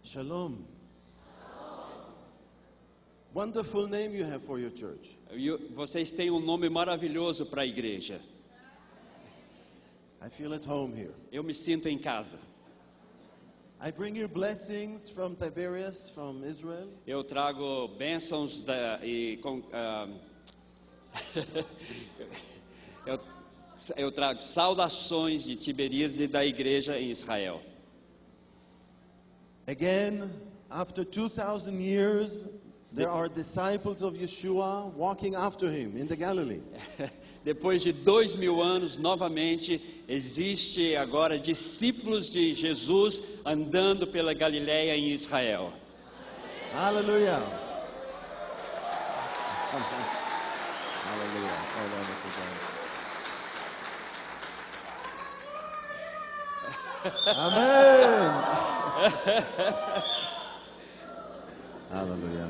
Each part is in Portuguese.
Shalom. Wonderful name you have for your church. Vocês têm um nome maravilhoso para a igreja. I feel at home here. Eu me sinto em casa. I bring you blessings from Tiberias, from Israel. Eu trago bênçãos eu trago saudações de Tiberias e da igreja em Israel. Again, after 2,000 years, there are disciples of Yeshua walking after him in the Galilee. Depois de 2000 anos, novamente, existe agora discípulos de Jesus andando pela Galileia em Israel. Hallelujah. Hallelujah. Amen. Hallelujah.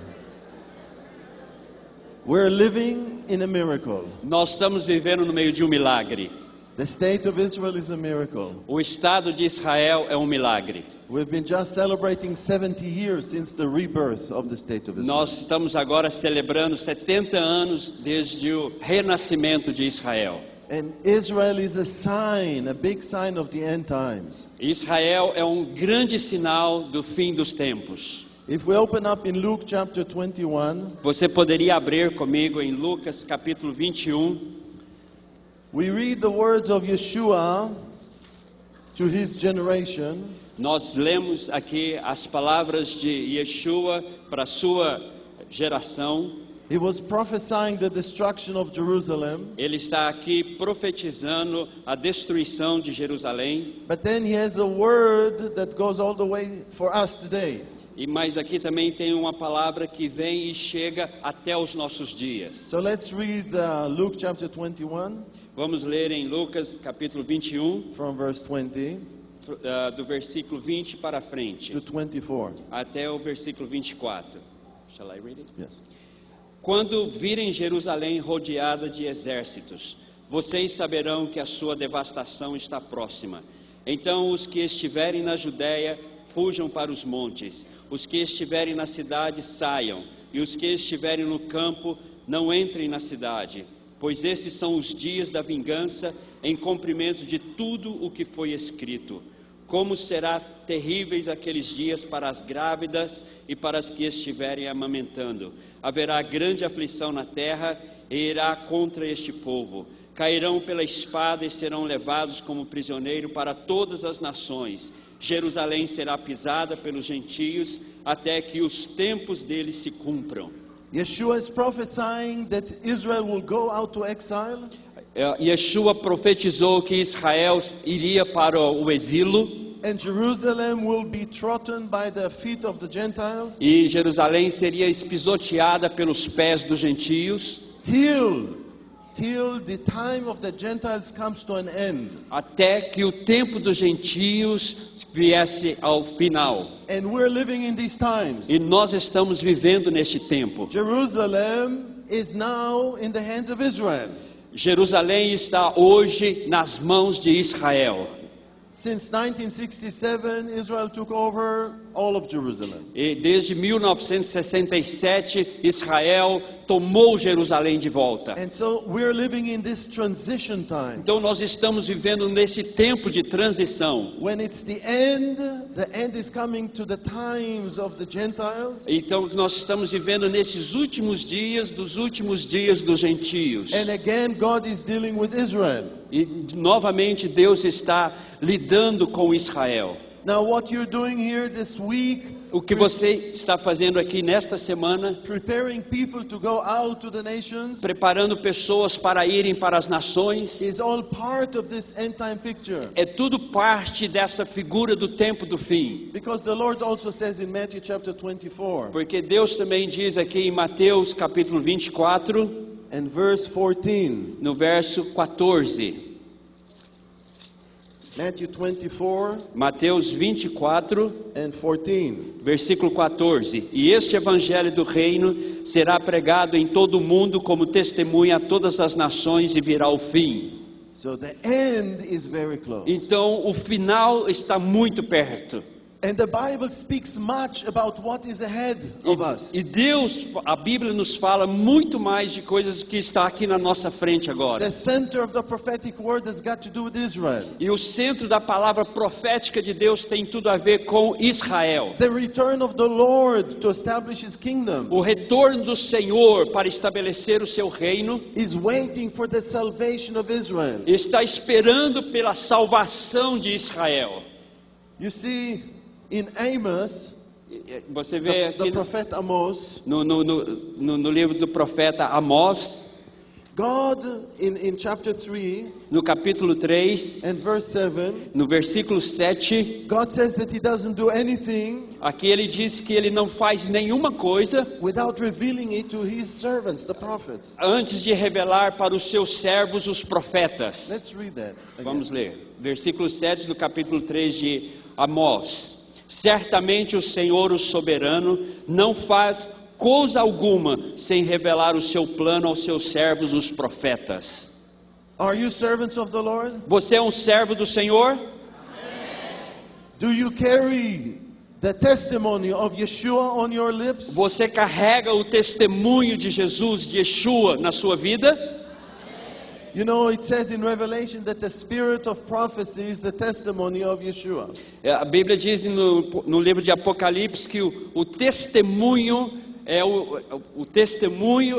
We're living in a miracle. Nós estamos vivendo no meio de um milagre. The state of Israel is a miracle. O Estado de Israel é um milagre. We've been just celebrating 70 years since the rebirth of the state of Israel. Nós estamos agora celebrando 70 anos desde o renascimento de Israel. And Israel is a sign, a big sign of the end times. Israel é um grande sinal do fim dos tempos. If we open up in Luke chapter 21, Você poderia abrir comigo em Lucas capítulo 21. we read the words of Yeshua to his generation. Nós lemos aqui as palavras de Yeshua para a sua geração. He was prophesying the destruction of Jerusalem, Ele está aqui profetizando a destruição de Jerusalém. but then he has a word that goes all the way for us today. Mas aqui também tem uma palavra que vem e chega até os nossos dias. So let's read Luke chapter 21 Vamos ler em Lucas capítulo 21, from verse 20 do versículo 20 para frente, to 24. até o versículo 24. Shall I read it? Yes. Quando virem Jerusalém rodeada de exércitos, vocês saberão que a sua devastação está próxima. Então os que estiverem na Judéia fujam para os montes, os que estiverem na cidade saiam, e os que estiverem no campo não entrem na cidade, pois esses são os dias da vingança em cumprimento de tudo o que foi escrito. Como será terríveis aqueles dias para as grávidas e para as que estiverem amamentando. Haverá grande aflição na terra e irá contra este povo. Cairão pela espada e serão levados como prisioneiro para todas as nações. Jerusalém será pisada pelos gentios até que os tempos deles se cumpram. Yeshua is prophesying that Israel will go out to exile. Yeshua profetizou que Israel iria para o exílio. And Jerusalem will be trodden by the feet of the Gentiles E Jerusalém seria espisoteada pelos pés dos gentios, till the time of the Gentiles comes to an end. até que o tempo dos gentios viesse ao final. And we're living in these times. E nós estamos vivendo neste tempo. Jerusalem is now in the hands of Israel. Jerusalém está hoje nas mãos de Israel. Since 1967, Israel took over all of Jerusalem. E desde 1967, Israel tomou Jerusalém de volta. And so we're living in this transition time. Então nós estamos vivendo nesse tempo de transição. When it's the end is coming to the times of the Gentiles. Então nós estamos vivendo nesses últimos dias dos gentios. And again, God is dealing with Israel. E novamente Deus está lidando com Israel. Now what you're doing here this week, O que você está fazendo aqui nesta semana, preparing people to go out to the nations, preparando pessoas para irem para as nações, is all part of this end time picture. é tudo parte dessa figura do tempo do fim. Because the Lord also says in Matthew chapter 24 Porque Deus também diz aqui em Mateus capítulo 24, and verse 14. no verso 14. Matthew 24 Mateus 24, and 14. versículo 14. E este evangelho do reino será pregado em todo o mundo como testemunha a todas as nações e virá o fim. So the end is very close. Então o final está muito perto. And the Bible speaks much about what is ahead of us. E Deus, a Bíblia nos fala muito mais de coisas que está aqui na nossa frente agora. The center of the prophetic word has got to do with Israel. E o centro da palavra profética de Deus tem tudo a ver com Israel. The return of the Lord to establish His kingdom O retorno do Senhor para estabelecer o seu reino is waiting for the salvation of Israel. está esperando pela salvação de Israel. You see, in Amos, Você vê the aqui prophet Amos, no livro do profeta Amós, God in chapter 3 no capítulo 3, and verse 7, no versículo 7, God says that He doesn't do anything aqui ele diz que ele não faz nenhuma coisa without revealing it to His servants, the prophets. antes de revelar para os seus servos, os profetas. Let's read that again. Vamos ler. Versículo 7 do capítulo 3 de Amós. Certamente o Senhor, o soberano, não faz coisa alguma sem revelar o seu plano aos seus servos, os profetas. Are you servants of the Lord? Você é um servo do Senhor? Do you carry the testimony of Yeshua on your lips? Você carrega o testemunho de Jesus, de Yeshua, na sua vida? You know, it says in Revelation that the spirit of prophecy is the testimony of Yeshua. A Bíblia diz no livro de Apocalipse que o testemunho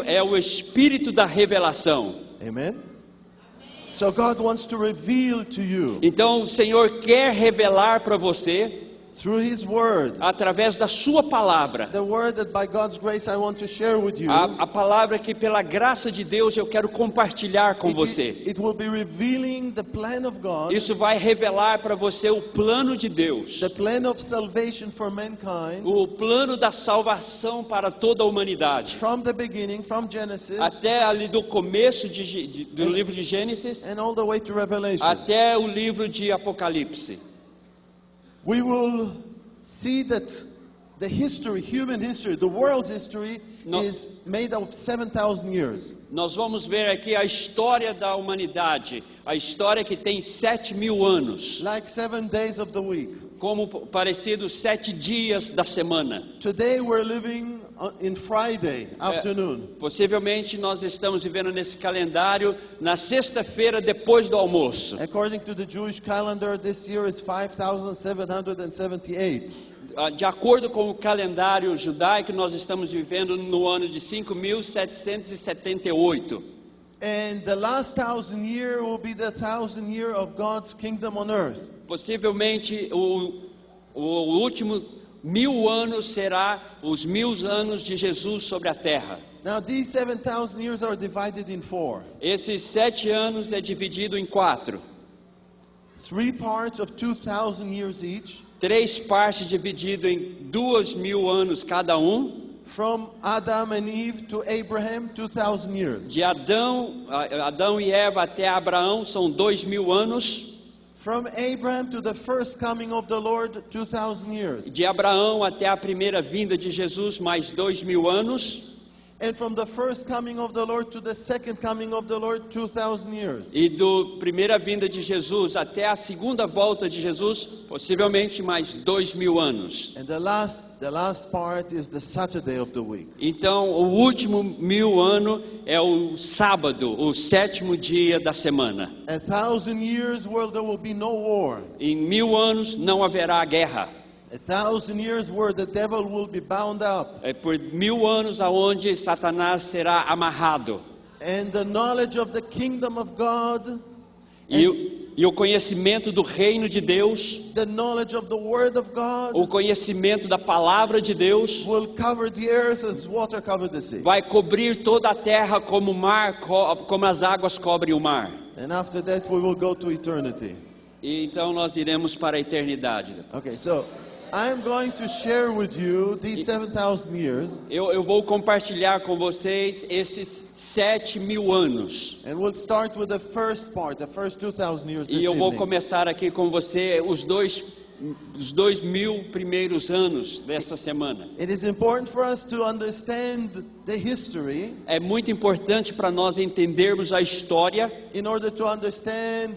é o espírito da revelação. Amen? So God wants to reveal to you Então o Senhor quer revelar para você, through His Word, através da sua palavra, the Word that by God's grace I want to share with you. a palavra que pela graça de Deus eu quero compartilhar com você. It will be revealing the plan of God, Isso vai revelar para você o plano de Deus, the plan of salvation for mankind, o plano da salvação para toda a humanidade. from the beginning, from Genesis, Até ali do começo do livro de Gênesis and all the way to Revelation. até o livro de Apocalipse. We will see that the history, human history, the world's history No. is made of 7,000 years. Nós vamos ver aqui a história da humanidade, a história que tem 7.000 anos, Like 7 days of the week. como parecido 7 dias da semana. Today we're living in Friday afternoon. Possivelmente nós estamos vivendo nesse calendário na sexta-feira depois do almoço. According to the Jewish calendar, this year is 5,778. De acordo com o calendário judaico, nós estamos vivendo no ano de 5.778. And the last 1,000 year will be the 1,000 year of God's kingdom on earth. Possivelmente o último 1.000 anos será os 1.000 anos de Jesus sobre a terra. Now these 7,000 years are divided in 4. Esses 7 anos é dividido em 4. 3 parts of 2,000 years each. 3 partes dividido em 2.000 anos cada um. From Adam and Eve to Abraham, 2,000 years. De Adão e Eva até Abraão são 2.000 anos. From Abraham to the first coming of the Lord, 2,000 years. De Abraão até a primeira vinda de Jesus, mais 2.000 anos. And from the first coming of the Lord to the second coming of the Lord, 2,000 years. E do primeira vinda de Jesus até a segunda volta de Jesus, possivelmente mais 2.000 anos. And the last part is the Saturday of the week. Então, o último 1.000 ano é o sábado, o 7º dia da semana. 1,000 years where there will be no war. Em 1.000 anos não haverá guerra. 1,000 years where the devil will be bound up. É por 1.000 anos aonde Satanás será amarrado. And the knowledge of the kingdom of God, E o conhecimento do reino de Deus, the knowledge of the word of God, o conhecimento da palavra de Deus, will cover the earth as water covered the sea. vai cobrir toda a terra como o mar, como as águas cobrem o mar. And after that we will go to eternity. E então nós iremos para a eternidade. Okay, so I'm going to share with you these 7,000 years. Eu vou compartilhar com vocês esses 7.000 anos. And we'll start with the first part, the first 2,000 years this E eu vou evening. começar aqui com você os 2.000 primeiros anos desta semana. It is important for us to understand the history É muito importante para nós entendermos a história, in order to understand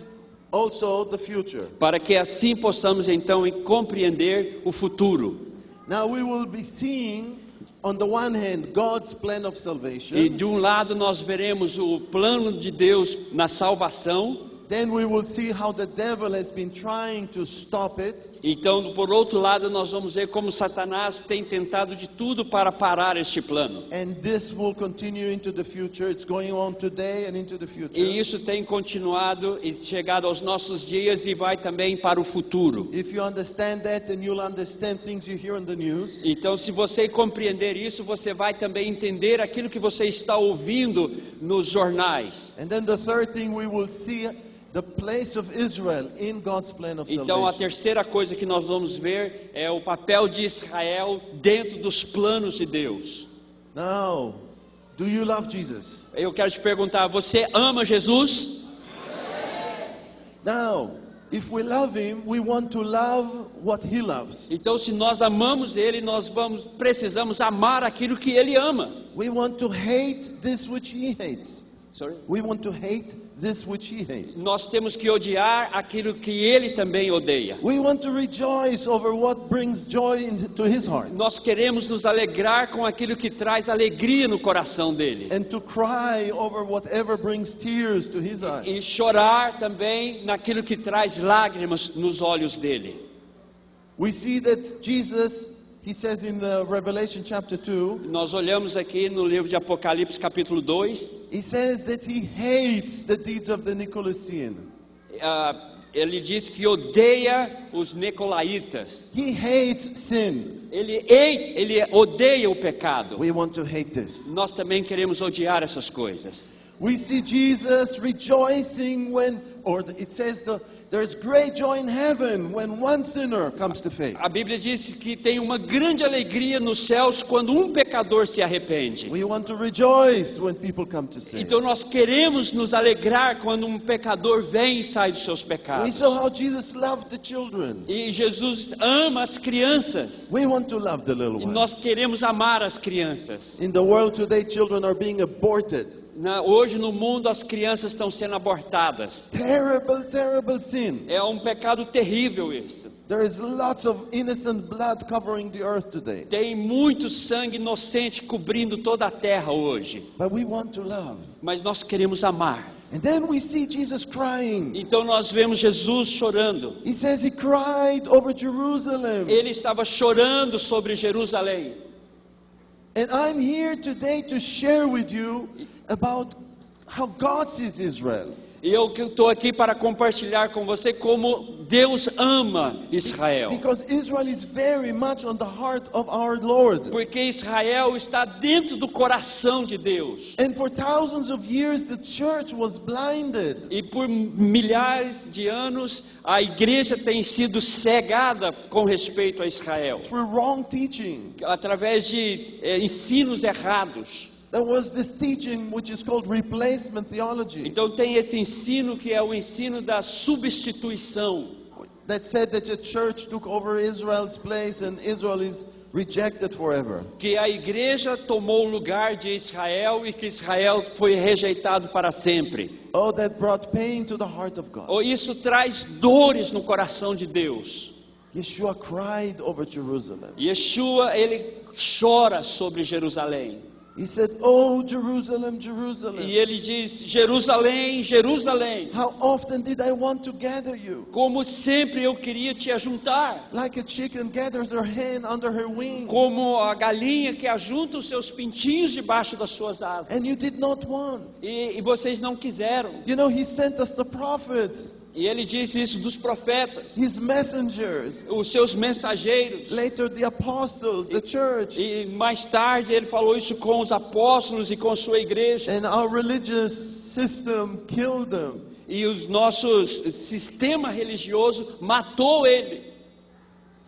also the future. para que assim possamos então compreender o futuro. Now we will be seeing, on the one hand, God's plan of E salvation. de um lado nós veremos o plano de Deus na salvação. Then we will see how the devil has been trying to stop it. Então, por outro lado, nós vamos ver como Satanás tem tentado de tudo para parar este plano. And this will continue into the future. It's going on today and into the future. E isso tem continuado e chegado aos nossos dias e vai também para o futuro. If you understand that, then you'll understand things you hear on the news. Então, se você compreender isso, você vai também entender aquilo que você está ouvindo nos jornais. And then the third thing we will see, the place of Israel in God's plan of Então, a salvation. terceira coisa que nós vamos ver é o papel de Israel dentro dos planos de Deus. Now, do you love Jesus? Eu quero te perguntar, você ama Jesus? Now, if we love him, we want to love what he loves. Então, se nós amamos Ele, nós precisamos amar aquilo que Ele ama. We want to hate this which he hates. Sorry? We want to hate this which he hates. Nós temos que odiar aquilo que Ele também odeia. We want to rejoice over what brings joy into his heart. Nós queremos nos alegrar com aquilo que traz alegria no coração dele. And to cry over whatever brings tears to his eyes. E chorar também naquilo que traz lágrimas nos olhos dele. We see that Jesus, he says in Revelation chapter 2, Nós olhamos aqui no livro de Apocalipse capítulo 2. he says that he hates the deeds of the Nicolaitans. Ele diz que odeia os nicolaítas. He hates sin. Ele odeia o pecado. We want to hate this. Nós também queremos odiar essas coisas. We see Jesus rejoicing when, or it says there's great joy in heaven when one sinner comes to faith. A Bíblia diz que tem uma grande alegria nos céus quando um pecador se arrepende. We want to rejoice when people come to say. Então nós queremos nos alegrar quando um pecador vem e sai dos seus We pecados. saw how Jesus loved the children. E Jesus ama as crianças. We want to love the little E ones. nós queremos amar as crianças. In the world today, children are being aborted. Hoje no mundo as crianças estão sendo abortadas. Terrible, terrible sin. É um pecado terrível isso. There is lots of innocent blood covering the earth today. Tem muito sangue inocente cobrindo toda a terra hoje. But we want to love. Mas nós queremos amar. And then we see Jesus crying. Então nós vemos Jesus chorando. He says he cried over Jerusalem. Ele estava chorando sobre Jerusalém. And I'm here today to share with you about how God sees Israel. E eu estou aqui para compartilhar com você como Deus ama Israel. Because Israel is very much on the heart of our Lord. Porque Israel está dentro do coração de Deus. And for thousands of years the church was blinded. E por milhares de anos a igreja tem sido cegada com respeito a Israel. Through wrong teaching. Através de ensinos errados. There was this teaching which is called replacement theology. Então tem esse ensino que é o ensino da substituição. That said that the church took over Israel's place and Israel is rejected forever. Que a igreja tomou o lugar de Israel e que Israel foi rejeitado para sempre. Oh, that brought pain to the heart of God. Ou isso traz dores no coração de Deus. Yeshua cried over Jerusalem. Yeshua, ele chora sobre Jerusalém. He said, "Oh, Jerusalem, Jerusalem. E ele diz, Jerusalém, Jerusalém, How often did I want to gather you? como sempre eu queria te ajuntar. Like a chicken gathers her hen under her wings. Como a galinha que ajunta os seus pintinhos debaixo das suas asas. And you did not want." E vocês não quiseram. You know, he sent us the prophets, E ele disse isso dos profetas, his messengers, os seus mensageiros. later the apostles, the church. E mais tarde ele falou isso com os apóstolos e com sua igreja. And our religious system killed them. E o nosso sistema religioso matou ele.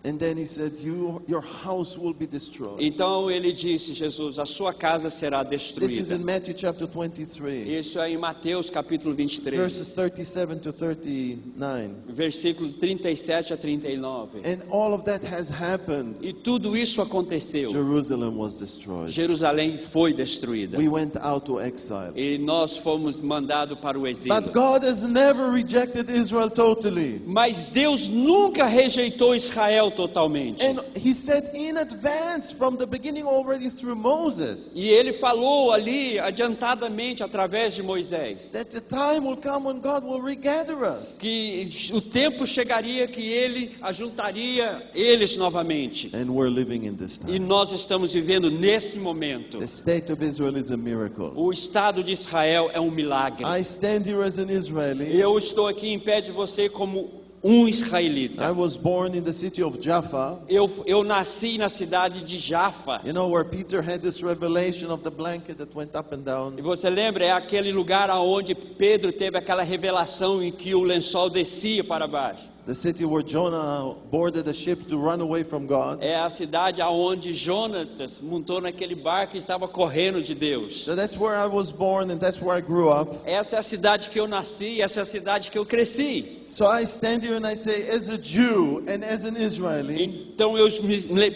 And then he said, your house will be destroyed. Então ele disse, Jesus, a sua casa será This is destruída. in Matthew chapter 23, Isso é em Mateus capítulo 23, verses 37 to 39. versículos 37 a 39. And all of that has happened. E tudo isso aconteceu. Jerusalem was destroyed. Jerusalém foi destruída. We went out to exile. E nós fomos mandados para o exílio. But God has never rejected Israel totally. Mas Deus nunca rejeitou Israel totalmente. And he said in advance, from the beginning already through Moses, E ele falou ali, adiantadamente, através de Moisés, that the time will come when God will regather us. que o tempo chegaria que ele ajuntaria eles novamente. And we're living in this E time. nós estamos vivendo nesse momento. The state of Israel is a miracle. O Estado de Israel é um milagre. I stand here as an Israeli. Eu estou aqui em pé de você como israelita. I was born in the city of Jaffa. Eu nasci na cidade de Jaffa. You know where Peter had this revelation of the blanket that went up and down. E você lembra, é aquele lugar onde Pedro teve aquela revelação em que o lençol descia para baixo. The city where Jonah boarded a ship to run away from God. É a cidade aonde Jonas montou naquele barco e estava correndo de Deus. So that's where I was born and that's where I grew up. Essa é a cidade que eu nasci, essa é a cidade que eu cresci. So I stand here and I say, as a Jew and as an Israeli, Então eu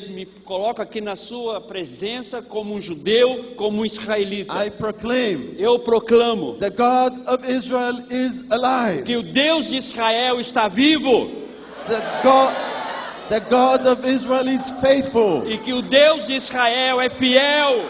me coloco aqui na sua presença como um judeu, como um israelita. I proclaim Eu proclamo the God of Israel is alive. que o Deus de Israel está vivo The God of Israel is faithful. e que o Deus de Israel é fiel.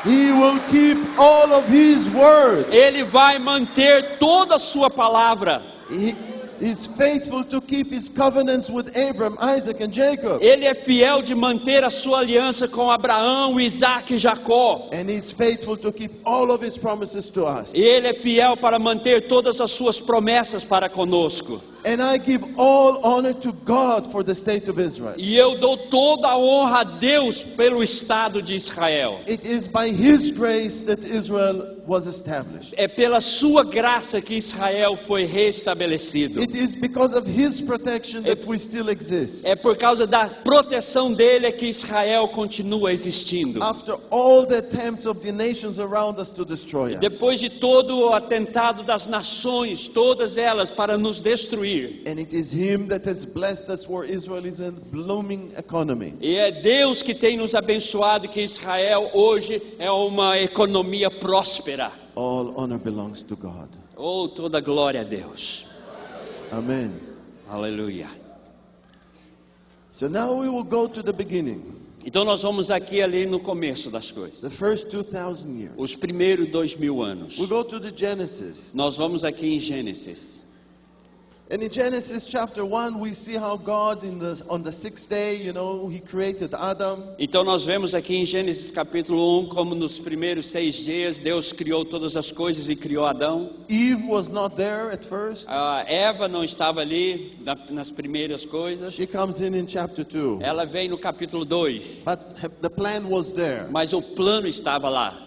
He will keep all of his word. Ele vai manter toda a sua palavra. He is faithful to keep his covenants with Abraham, Isaac and Jacob. Ele é fiel de manter a sua aliança com Abraão, Isaac e Jacó. And he's faithful to keep all of his promises to us. E ele é fiel para manter todas as suas promessas para conosco. And I give all honor to God for the state of Israel. E eu dou toda a honra a Deus pelo Estado de Israel. It is by his grace that Israel was established. É pela sua graça que Israel foi restabelecido. It is because of his protection that we still exist. É por causa da proteção dele é que Israel continua existindo. After all the attempts of the nations around us to destroy us. Depois de todo o atentado das nações, todas elas para nos destruir. And it is him that has blessed us where Israel is a blooming economy. E é Deus que tem nos abençoado que Israel hoje é uma economia próspera. All honor belongs to God. Oh, toda glória a Deus. Amen. Aleluia. So now we will go to the beginning. Então nós vamos aqui ali no começo das The coisas. first 2,000 years. Os primeiros 2000 anos. We go to the Genesis. Nós vamos aqui em Gênesis. And in Genesis chapter 1, we see how God on the sixth day, he created Adam. Então nós vemos aqui em Gênesis capítulo 1 como nos primeiros 6 dias Deus criou todas as coisas e criou Adão. Eve was not there at first. A Eva não estava ali nas primeiras coisas. She comes in chapter 2. Ela vem no capítulo 2. But the plan was there. Mas o plano estava lá.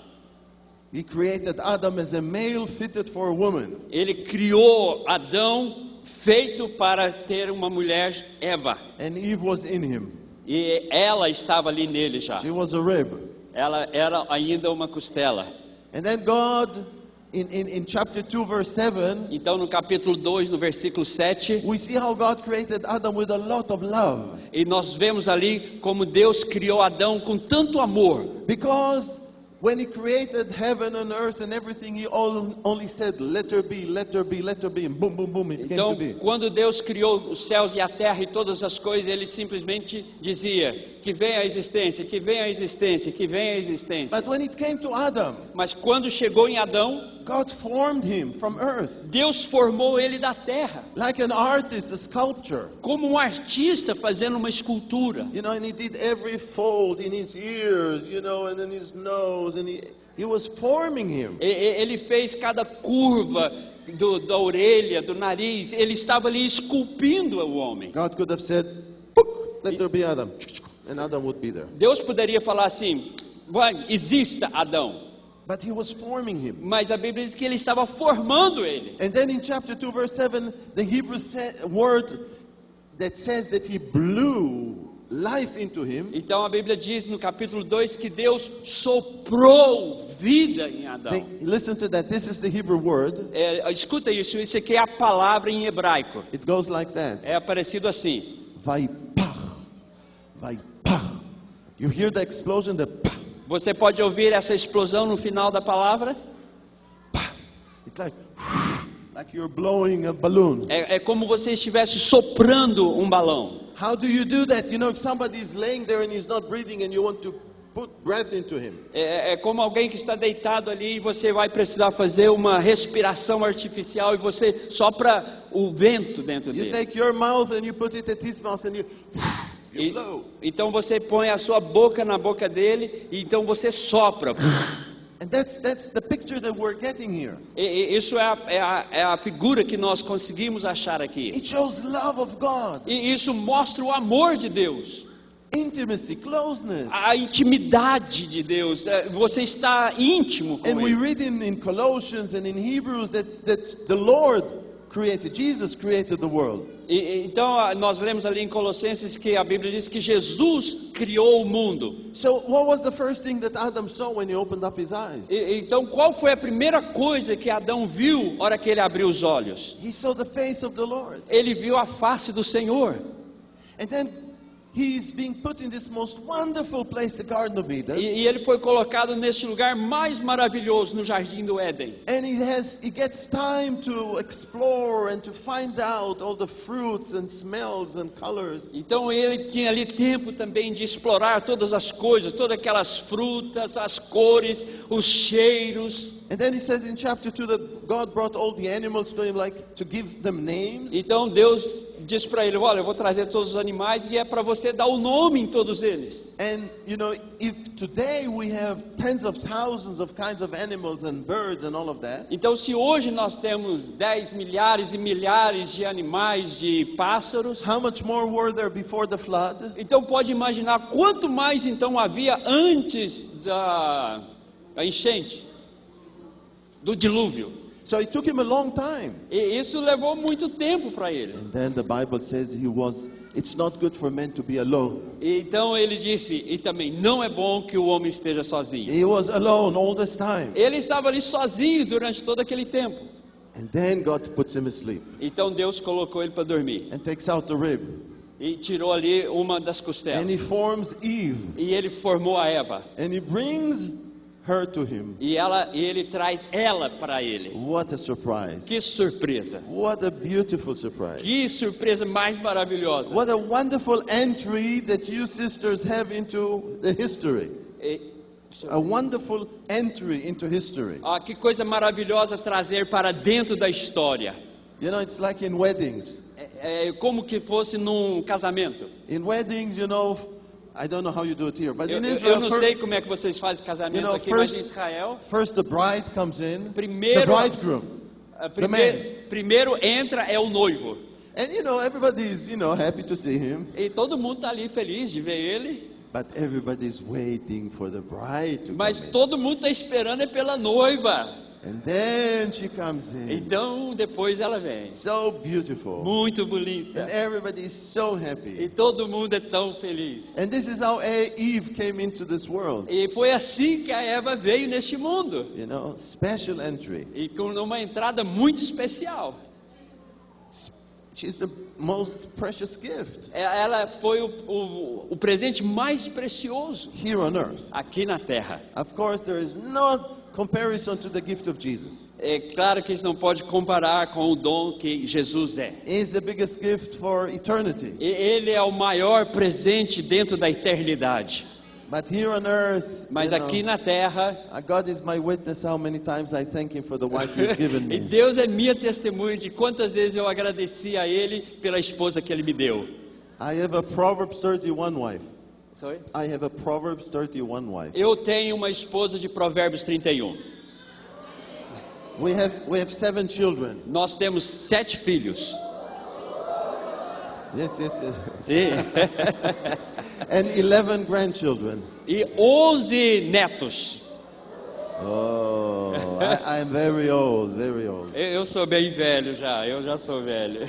He created Adam as a male fitted for a woman. Ele criou Adão feito para ter uma mulher, Eva. And Eve was in him. E ela estava ali nele já. She was a rib. Ela era ainda uma costela. And then God, in chapter 2, verse 7, Então no capítulo 2, no versículo 7, we see how God created Adam with a lot of love. e nós vemos ali como Deus criou Adão com tanto amor. Because when he created heaven and earth and everything, he only said, let there be, let there be, let there be, and boom, boom, boom, it came Então, to be. quando Deus criou os céus e a terra e todas as coisas, Ele simplesmente dizia que venha a existência, que venha a existência, que venha a existência. But when it came to Adam, Mas quando chegou em Adão, God formed him from earth. Deus formou ele da terra, Like an artist, a sculptor. como um artista fazendo uma escultura. And he did every fold in his ears, and in his nose, and he was forming him. Ele fez cada curva da orelha, do nariz, ele estava ali esculpindo o homem. God could have said, "Pook, let there be Adam," and Adam would be there. Deus poderia falar assim, exista Adão. But he was forming him. Mas a Bíblia diz que ele estava formando ele. And then in chapter 2, verse 7, the Hebrew word that says that he blew life into him. Então a Bíblia diz no capítulo 2 que Deus soprou vida em Adão. Listen to that. This is the Hebrew word. Escuta isso aqui é a palavra em hebraico. It goes like that. É parecido assim. Vaipach. Vaipach. You hear the explosion, the pah. Você pode ouvir essa explosão no final da palavra? It's like you're blowing a balloon. É como você estivesse soprando um balão. How do you do that? You know, if somebody is laying there and he's not breathing and you want to put breath into him. É como alguém que está deitado ali e você vai precisar fazer uma respiração artificial e você sopra o vento dentro You dele. take your mouth and you put it at his mouth and you blow. Então você põe a sua boca na boca dele e então você sopra. And that's the picture that we're getting here. Isso é a figura que nós conseguimos achar aqui. It shows love of God, E isso mostra o amor de Deus. intimacy, closeness. A intimidade de Deus. Você está íntimo com And we Ele. read in Colossians and in Hebrews that the Lord created, Jesus created the world. Então nós lemos ali em Colossenses que a Bíblia diz que Jesus criou o mundo. So what was the first thing that Adam saw when he opened up his eyes? Então qual foi a primeira coisa que Adão viu na hora que ele abriu os olhos? He saw the face of the Lord. Ele viu a face do Senhor. And then he's being put in this most wonderful place, the Garden of Eden. E ele foi colocado neste lugar mais maravilhoso, no Jardim do Éden. And he gets time to explore and to find out all the fruits and smells and colors. Então ele tinha ali tempo também de explorar todas as coisas, todas aquelas frutas, as cores, os cheiros. And then he says in chapter 2 that God brought all the animals to him, like to give them names. Então Deus diz para ele: olha, eu vou trazer todos os animais e é para você dar o nome em todos eles. And you know, if today we have tens of thousands of kinds of animals and birds and all of that, Então se hoje nós temos 10 milhares e milhares de animais, de pássaros, how much more were there before the flood? então pode imaginar quanto mais então havia antes da enchente, do dilúvio. So it took him a long time. E isso levou muito tempo para ele. And then the Bible says it's not good for men to be alone. Então ele disse, e também não é bom que o homem esteja sozinho. He was alone all this time. Ele estava ali sozinho durante todo aquele tempo. And then God puts him asleep Então Deus colocou ele para dormir and takes out the rib. e tirou ali uma das And costelas. he forms Eve. E ele formou a Eva. And he brings her to him. E ele traz ela para ele. What a surprise. Que surpresa! What a beautiful surprise. Que surpresa mais maravilhosa! What a wonderful entry that you sisters have into the history. A wonderful entry into history. Que coisa maravilhosa trazer para dentro da história. You know, it's like in weddings. Como que fosse num casamento. In weddings, you know, I don't know how you do it here, but in Eu Israel, não sei como é que vocês fazem casamento aqui, mas em Israel, first the bride comes in, the primeiro, bridegroom, the man. primeiro entra é o noivo. And you know, everybody's, happy to see him, E todo mundo está ali feliz de ver ele. but everybody's waiting for the bride to Mas come in. todo mundo está esperando pela noiva. And then she comes in. Então depois ela vem. So beautiful. Muito And bonita. everybody is so E happy. todo mundo é tão feliz. And this is how Eve came into this world. E foi assim que a Eva veio neste mundo. You know, special entry. E com uma entrada muito especial. She's the most precious gift Ela foi o presente mais precioso here on earth. aqui na terra. Of course, there is no comparison to the gift of Jesus. É claro que isso não pode comparar com o dom que Jesus é. He is the biggest gift for eternity. Ele é o maior presente dentro da eternidade. But here on earth, Mas aqui na terra, God is my witness how many times I thank Him for the wife He's given e me. Deus é minha testemunha de quantas vezes eu agradeci a Ele pela esposa que Ele me deu. I have a Proverbs 31 wife. Sorry? I have a Proverbs 31 wife. Eu tenho uma esposa de Provérbios 31. We have 7 children. Nós temos 7 filhos. Yes. Sim. And 11 grandchildren. E 11 netos. Oh, I'm very old, very old. Eu sou bem velho já, eu já sou velho.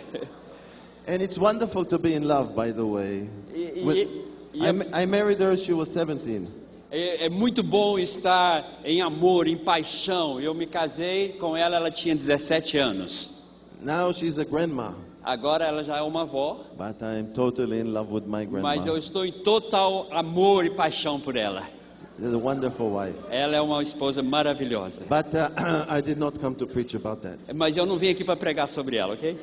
And it's wonderful to be in love, by the way. I married her, she was 17. É muito bom estar em amor, em paixão. Eu me casei com ela, ela tinha 17 anos. Now she's a grandma. Agora ela já é uma avó. But I'm totally in love with my grandma. Mas eu estou em total amor e paixão por ela. She's a wonderful wife. Ela é uma esposa maravilhosa. But I did not come to preach about that. Mas eu não vim aqui para pregar sobre ela, ok?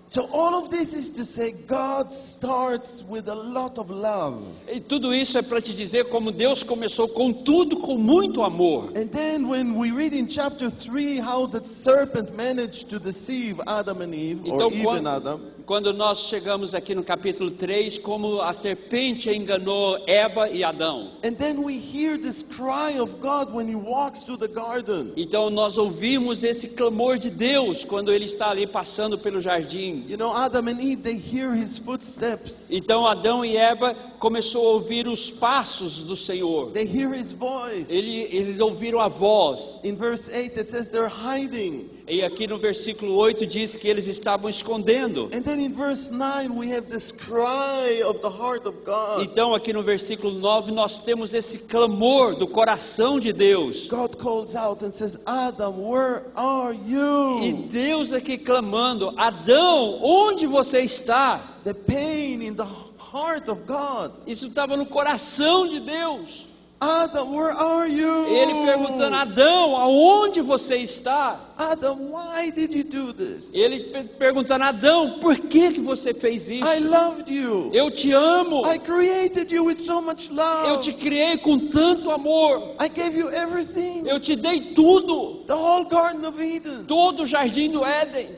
So all of this is to say God starts with a lot of love. E tudo isso é para te dizer como Deus começou com tudo com muito amor. And then when we read in chapter 3 how the serpent managed to deceive Adam and Eve, Então, or even Adam. quando nós chegamos aqui no capítulo 3, como a serpente enganou Eva e Adão. And then we hear this cry of God when he walks through the garden. Então nós ouvimos esse clamor de Deus quando ele está ali passando pelo jardim. You know, Adam and Eve, they hear his footsteps. Então Adão e Eva começou a ouvir os passos do Senhor. They hear his voice. Eles ouviram a voz. In verse 8 it says they're hiding. E aqui no versículo 8 diz que eles estavam escondendo. And then in verse 9 we have this cry of the heart of God. Então aqui no versículo 9 nós temos esse clamor do coração de Deus. God calls out and says, Adam, where are you? E Deus aqui clamando, Adão, onde você está? The pain in the heart of God. Isso estava no coração de Deus. Adam, where are you? Ele perguntando, Adão, aonde você está? Adam, why did you do this? Ele perguntando, Adão, por que você fez isso? I loved you. Eu te amo. I created you with so much love. Eu te criei com tanto amor. I gave you everything. Eu te dei tudo. The whole Garden of Eden. Todo o jardim do Éden.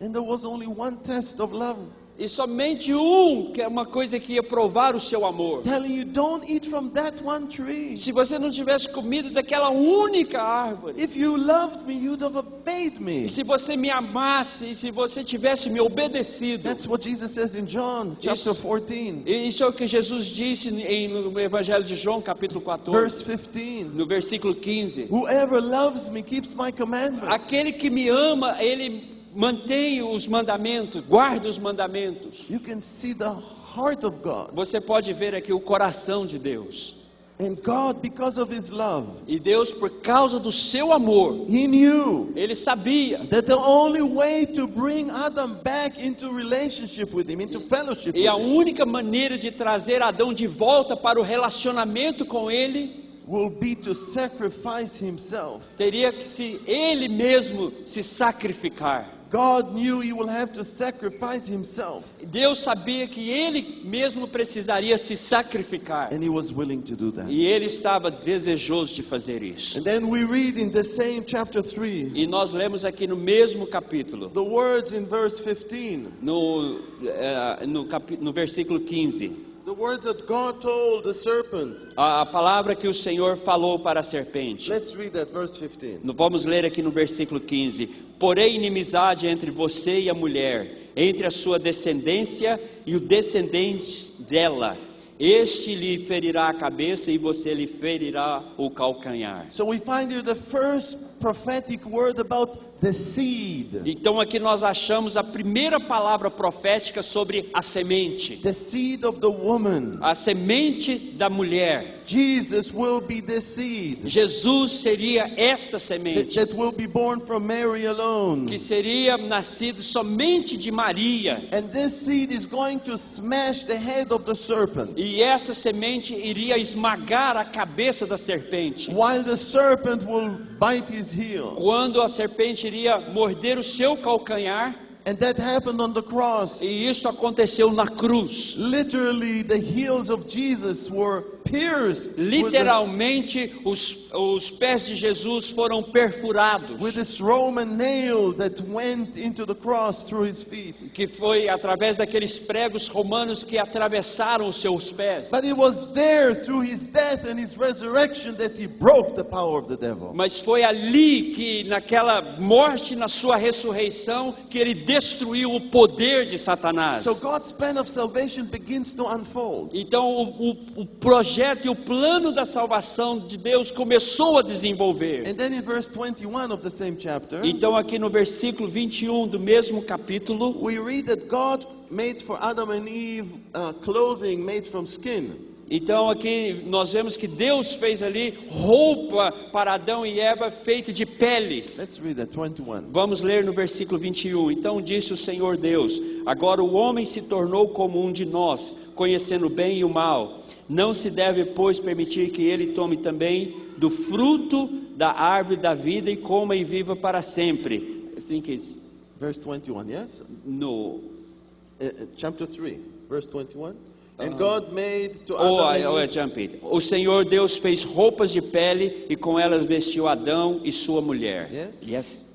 And there was only one test of love. E somente que é uma coisa que ia provar o seu amor. Telling you, don't eat from that one tree. Se você não tivesse comido daquela única árvore. If you loved me, you'd have obeyed me. E se você me amasse, e se você tivesse me obedecido. That's what Jesus says in John chapter 14. Isso é o que Jesus disse no Evangelho de João, capítulo 14. Verse 15. No versículo 15. Whoever loves me keeps my commandments. Aquele que me ama, ele mantém os mandamentos, guarda os mandamentos. You can see the heart of God. Você pode ver aqui o coração de Deus. And God, because of his love, E Deus, por causa do seu amor, he knew ele sabia that the only way to bring Adam back into relationship with him, into fellowship e with a him, única maneira de trazer Adão de volta para o relacionamento com ele will be to sacrifice himself. teria que ele mesmo se sacrificar. God knew he will have to sacrifice himself, Deus sabia que ele mesmo precisaria se sacrificar. and he was willing to do that. E ele estava desejoso de fazer isso. And then we read in the same chapter 3, E nós lemos aqui no mesmo capítulo, the words in verse 15, no versículo 15. the words that God told the serpent. A palavra que o Senhor falou para a serpente. Let's read that, verse 15. Vamos ler aqui no versículo 15. Porém, inimizade entre você e a mulher, entre a sua descendência e o descendente dela. Este lhe ferirá a cabeça e você lhe ferirá o calcanhar. So we find here the first prophetic word about the seed. Então aqui nós achamos a primeira palavra profética sobre a semente. The seed of the woman. A semente da mulher. Jesus will be the seed Jesus seria esta semente. that will be born from Mary alone. Que seria nascido somente de Maria. And this seed is going to smash the head of the serpent. E essa semente iria esmagar a cabeça da serpente. While the serpent will bite his heel. Quando a serpente iria morder o seu calcanhar. And that happened on the cross. E isso aconteceu na cruz. Literally, the heels of Jesus were pierced. Literalmente, os pés de Jesus foram perfurados. With this Roman nail that went into the cross through his feet. Que foi através daqueles pregos romanos que atravessaram os seus pés. But it was there through his death and his resurrection that he broke the power of the devil. Mas foi ali que naquela morte, na sua ressurreição, que ele destruiu o poder de Satanás. So God's plan of salvation begins to unfold. Então o projeto projeto e o plano da salvação de Deus começou a desenvolver. And then in verse 21 of the same chapter, Então aqui no versículo 21 do mesmo capítulo, we read that God made for Adam and Eve clothing made from skin. então aqui nós vemos que Deus fez ali roupa para Adão e Eva feita de peles. Let's read that, 21. Vamos ler no versículo 21. Então disse o Senhor Deus: agora o homem se tornou como um de nós, conhecendo o bem e o mal. Não se deve, pois, permitir que ele tome também do fruto da árvore da vida e coma e viva para sempre. I think it's Verse 21, yes? no. Chapter 3, verse 21. And God made to Oh, Adam and I Eve. jump it. O Senhor Deus fez roupas de pele e com elas vestiu Adão e sua mulher. Yes? Yes.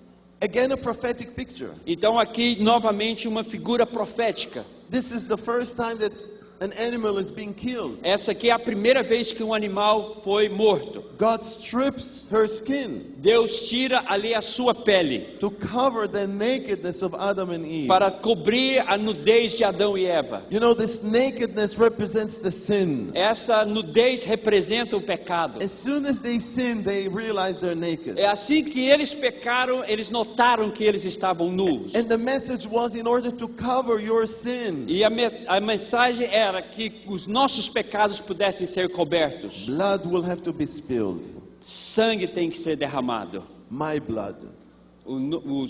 Again, a prophetic picture. Então aqui novamente uma figura profética. This is the first time that an animal is being killed. Essa aqui é a primeira vez que um animal foi morto. God strips her skin Deus tira ali a sua pele to cover the nakedness of Adam and Eve. para cobrir a nudez de Adão e Eva. You know, this nakedness represents the sin. Essa nudez representa o pecado. As soon as they sin, they realize they're naked. É assim que eles pecaram, eles notaram que eles estavam nus. And the message was in order to cover your sin, E a mensagem era que os nossos pecados pudessem ser cobertos. blood will have to be spilled. Sangue tem que ser derramado. My blood, O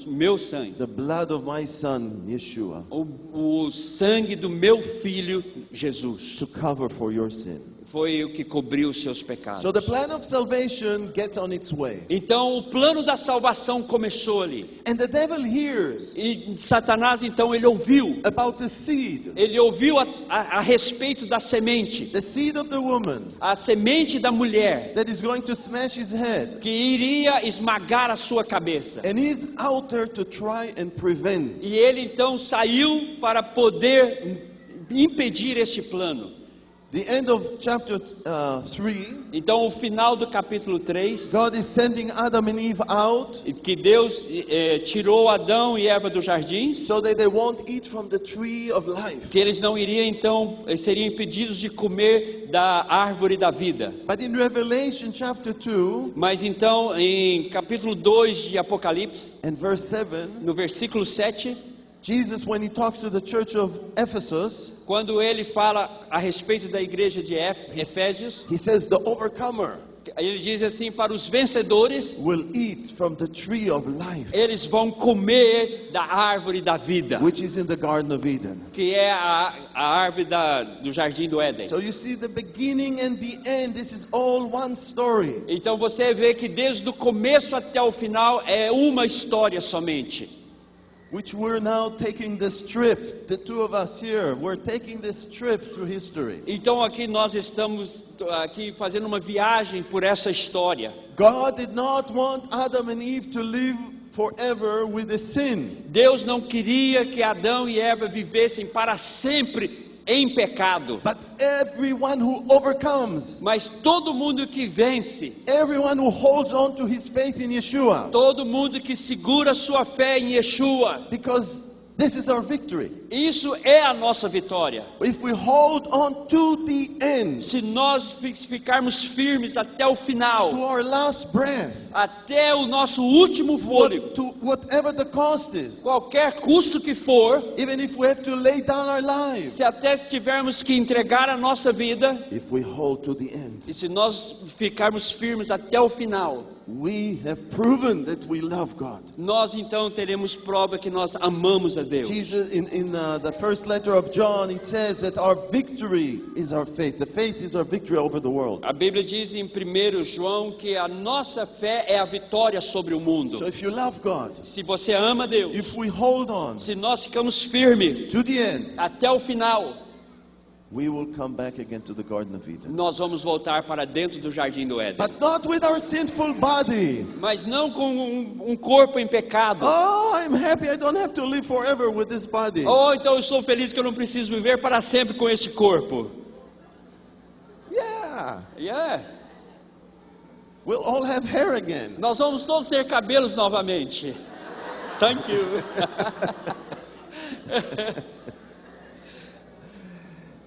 meu sangue. the blood of my son, Yeshua, O sangue do meu filho Jesus. to cover for your sin. Foi o que cobriu os seus pecados. So the plan of salvation gets on its way. Então o plano da salvação começou ali. And the devil hears E Satanás então ele ouviu. about the seed, Ele ouviu a respeito da semente. the seed of the woman A semente da mulher that is going to smash his head. que iria esmagar a sua cabeça. And he's out there to try and prevent. E ele então saiu para poder impedir este plano. The end of chapter 3, Então o final do capítulo 3, God is sending Adam and Eve out que Deus tirou Adão e Eva do jardim, so that they won't eat from the tree of life. que eles não iriam então, seriam impedidos de comer da árvore da vida. But in Revelation chapter 2 Mas então em capítulo 2 de Apocalipse, and verse 7, no versículo 7, Jesus, when he talks to the church of Ephesus, quando ele fala a respeito da igreja de Efésios, he says the overcomer ele diz assim: para os vencedores, will eat from the tree of life, eles vão comer da árvore da vida, which is in the Garden of Eden. que é a árvore do jardim do Éden. So you see the beginning and the end, this is all one story. Então você vê que desde o começo até o final é uma história somente. Which we're now taking this trip, the two of us here, we're taking this trip through history. Então aqui nós estamos aqui fazendo uma viagem por essa história. God did not want Adam and Eve to live forever with the sin. Deus não queria que Adão e Eva vivessem para sempre em pecado. But everyone who overcomes, Mas todo mundo que vence, everyone who holds on to his faith in Yeshua, todo mundo que segura sua fé em Yeshua, because this is our victory. isso é a nossa vitória. If we hold on to the end, Se nós ficarmos firmes até o final, to our last breath, até o nosso último fôlego, to whatever the cost is, qualquer custo que for, even if we have to lay down our lives, se até tivermos que entregar a nossa vida, if we hold to the end, e se nós ficarmos firmes até o final, we have proven that we love God. nós então teremos prova que nós amamos a Deus. Jesus, in the first letter of John, it says that our victory is our faith. The faith is our victory over the world. A Bíblia diz em 1 João que a nossa fé é a vitória sobre o mundo. So if you love God, Se você ama Deus, if we hold on se nós ficamos firmes to the end, até o final, we will come back again to the Garden of Eden. nós vamos voltar para dentro do jardim do Éden. But not with our sinful body. Mas não com um corpo em pecado. Oh, I'm happy I don't have to live forever with this body. Oh, então eu sou feliz que eu não preciso viver para sempre com este corpo. Yeah. Yeah. We'll all have hair again. Nós vamos todos ter cabelos novamente. Thank you.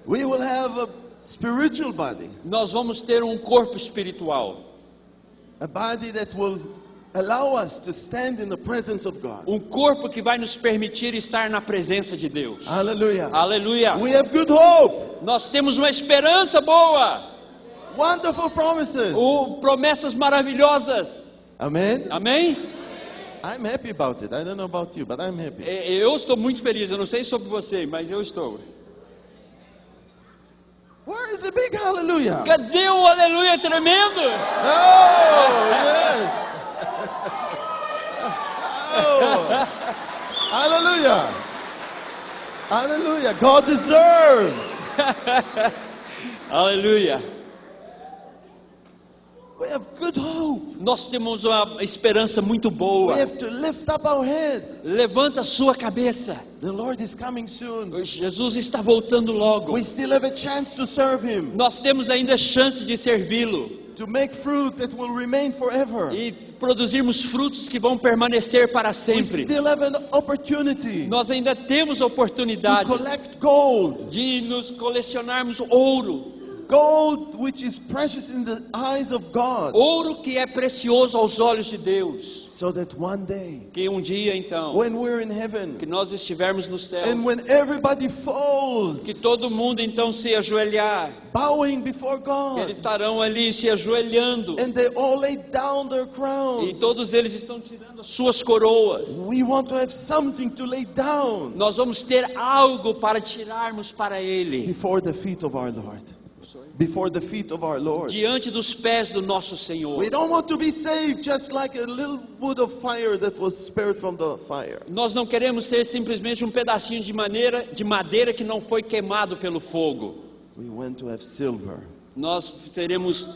We will have spiritual body. Nós vamos ter um corpo espiritual. A body that will allow us to stand in the presence of God. Um corpo que vai nos permitir estar na presença de Deus. Hallelujah. Aleluia. We have good hope. Nós temos uma esperança boa. Wonderful promises. Promessas maravilhosas. Amen. Amém? I'm happy about it. I don't know about you, but I'm happy. Eu estou muito feliz. Eu não sei sobre você, mas eu estou. Where is the big hallelujah? Cadê o aleluia tremendo? Oh, yes. Oh. Hallelujah. Hallelujah. God deserves. Aleluia. We have good hope. Nós temos uma esperança muito We boa. have to lift up our head. Levanta a sua cabeça. The Lord is coming soon. Jesus está voltando logo. We still have a chance to serve Him, Nós temos ainda chance de servi-lo to make fruit that will remain forever. e produzirmos frutos que vão permanecer para We sempre. still have an opportunity Nós ainda temos a to oportunidade collect gold. de nos colecionarmos ouro. Gold which is precious in the eyes of God. Ouro que é precioso aos olhos de Deus. So that one day, Que um dia então, when we're in heaven, que nós estivermos no céu, and when everybody que falls, todo mundo então se ajoelhar, bowing before que God, eles estarão ali se ajoelhando, and they all lay down their e crowns, todos eles estão tirando as suas coroas. we want to have something to lay down Nós vamos ter algo para tirarmos para Ele, before the feet of our Lord. Before the feet of our Lord. diante dos pés do nosso Senhor. We don't want to be saved just like a little wood of fire that was spared from the fire. Nós não queremos ser simplesmente um pedacinho de madeira que não foi queimado pelo fogo. We want to have silver, Nós seremos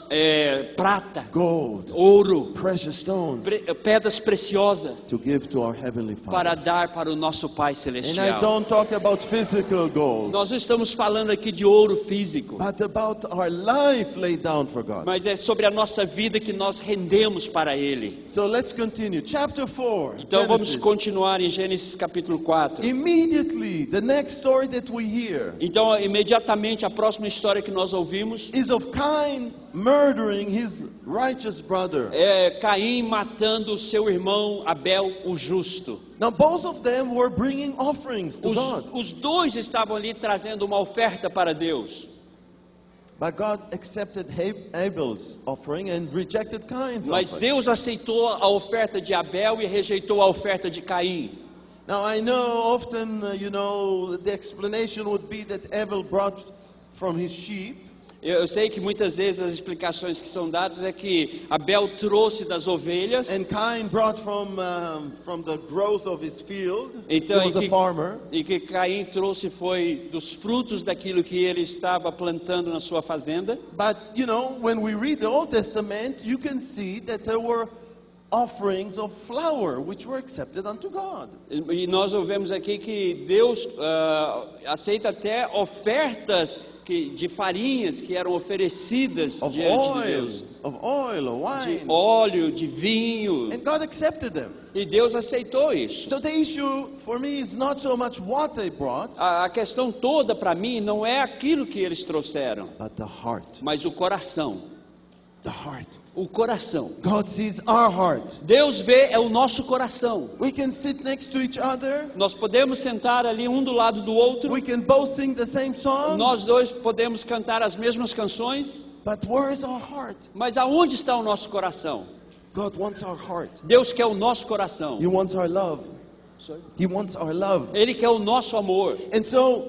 prata, gold, ouro, precious stones pedras preciosas to give to our Heavenly para Father. dar para o nosso Pai And I Celestial. don't talk about physical gold, Nós não estamos falando aqui de ouro físico, but about our life laid down for God. mas é sobre a nossa vida que nós rendemos para Ele. So let's continue. Chapter 4. Então vamos Genesis. continuar em Gênesis capítulo 4. Immediately, the next story that we hear Então, imediatamente, a próxima história que nós ouvimos is of Cain murdering his righteous brother. é Caim matando o seu irmão Abel, o justo. Now, both of them were bringing offerings to God, Os dois estavam ali trazendo uma oferta para Deus. but God accepted Abel's offering and rejected Cain's Mas offering. Deus aceitou a oferta de Abel e rejeitou a oferta de Caim. Now, I know often, the explanation would be that Abel brought from his sheep, Eu sei que muitas vezes as explicações que são dadas é que Abel trouxe das ovelhas. and Cain brought from the growth of his field. Então, He was a farmer. e que Caim trouxe foi dos frutos daquilo que ele estava plantando na sua fazenda. But, when we read the Old Testament, you can see that there were offerings of flour which were accepted unto God. E nós ouvimos aqui que Deus aceita até ofertas de farinhas que eram oferecidas Of diante de oil, Deus. of wine. De óleo, de vinho. And God accepted them. E Deus aceitou isso. So the issue for me is not so much what they brought, A questão toda para mim não é aquilo que eles trouxeram, but the heart. mas o coração. The heart. O coração. God sees our heart. Deus vê o nosso coração. We can sit next to each other. Nós podemos sentar ali um do lado do outro. We can both sing the same song. Nós dois podemos cantar as mesmas canções. But where is our heart? Mas aonde está o nosso coração? God wants our heart. Deus quer o nosso coração. He wants our love. He wants our love. Ele quer o nosso amor. And so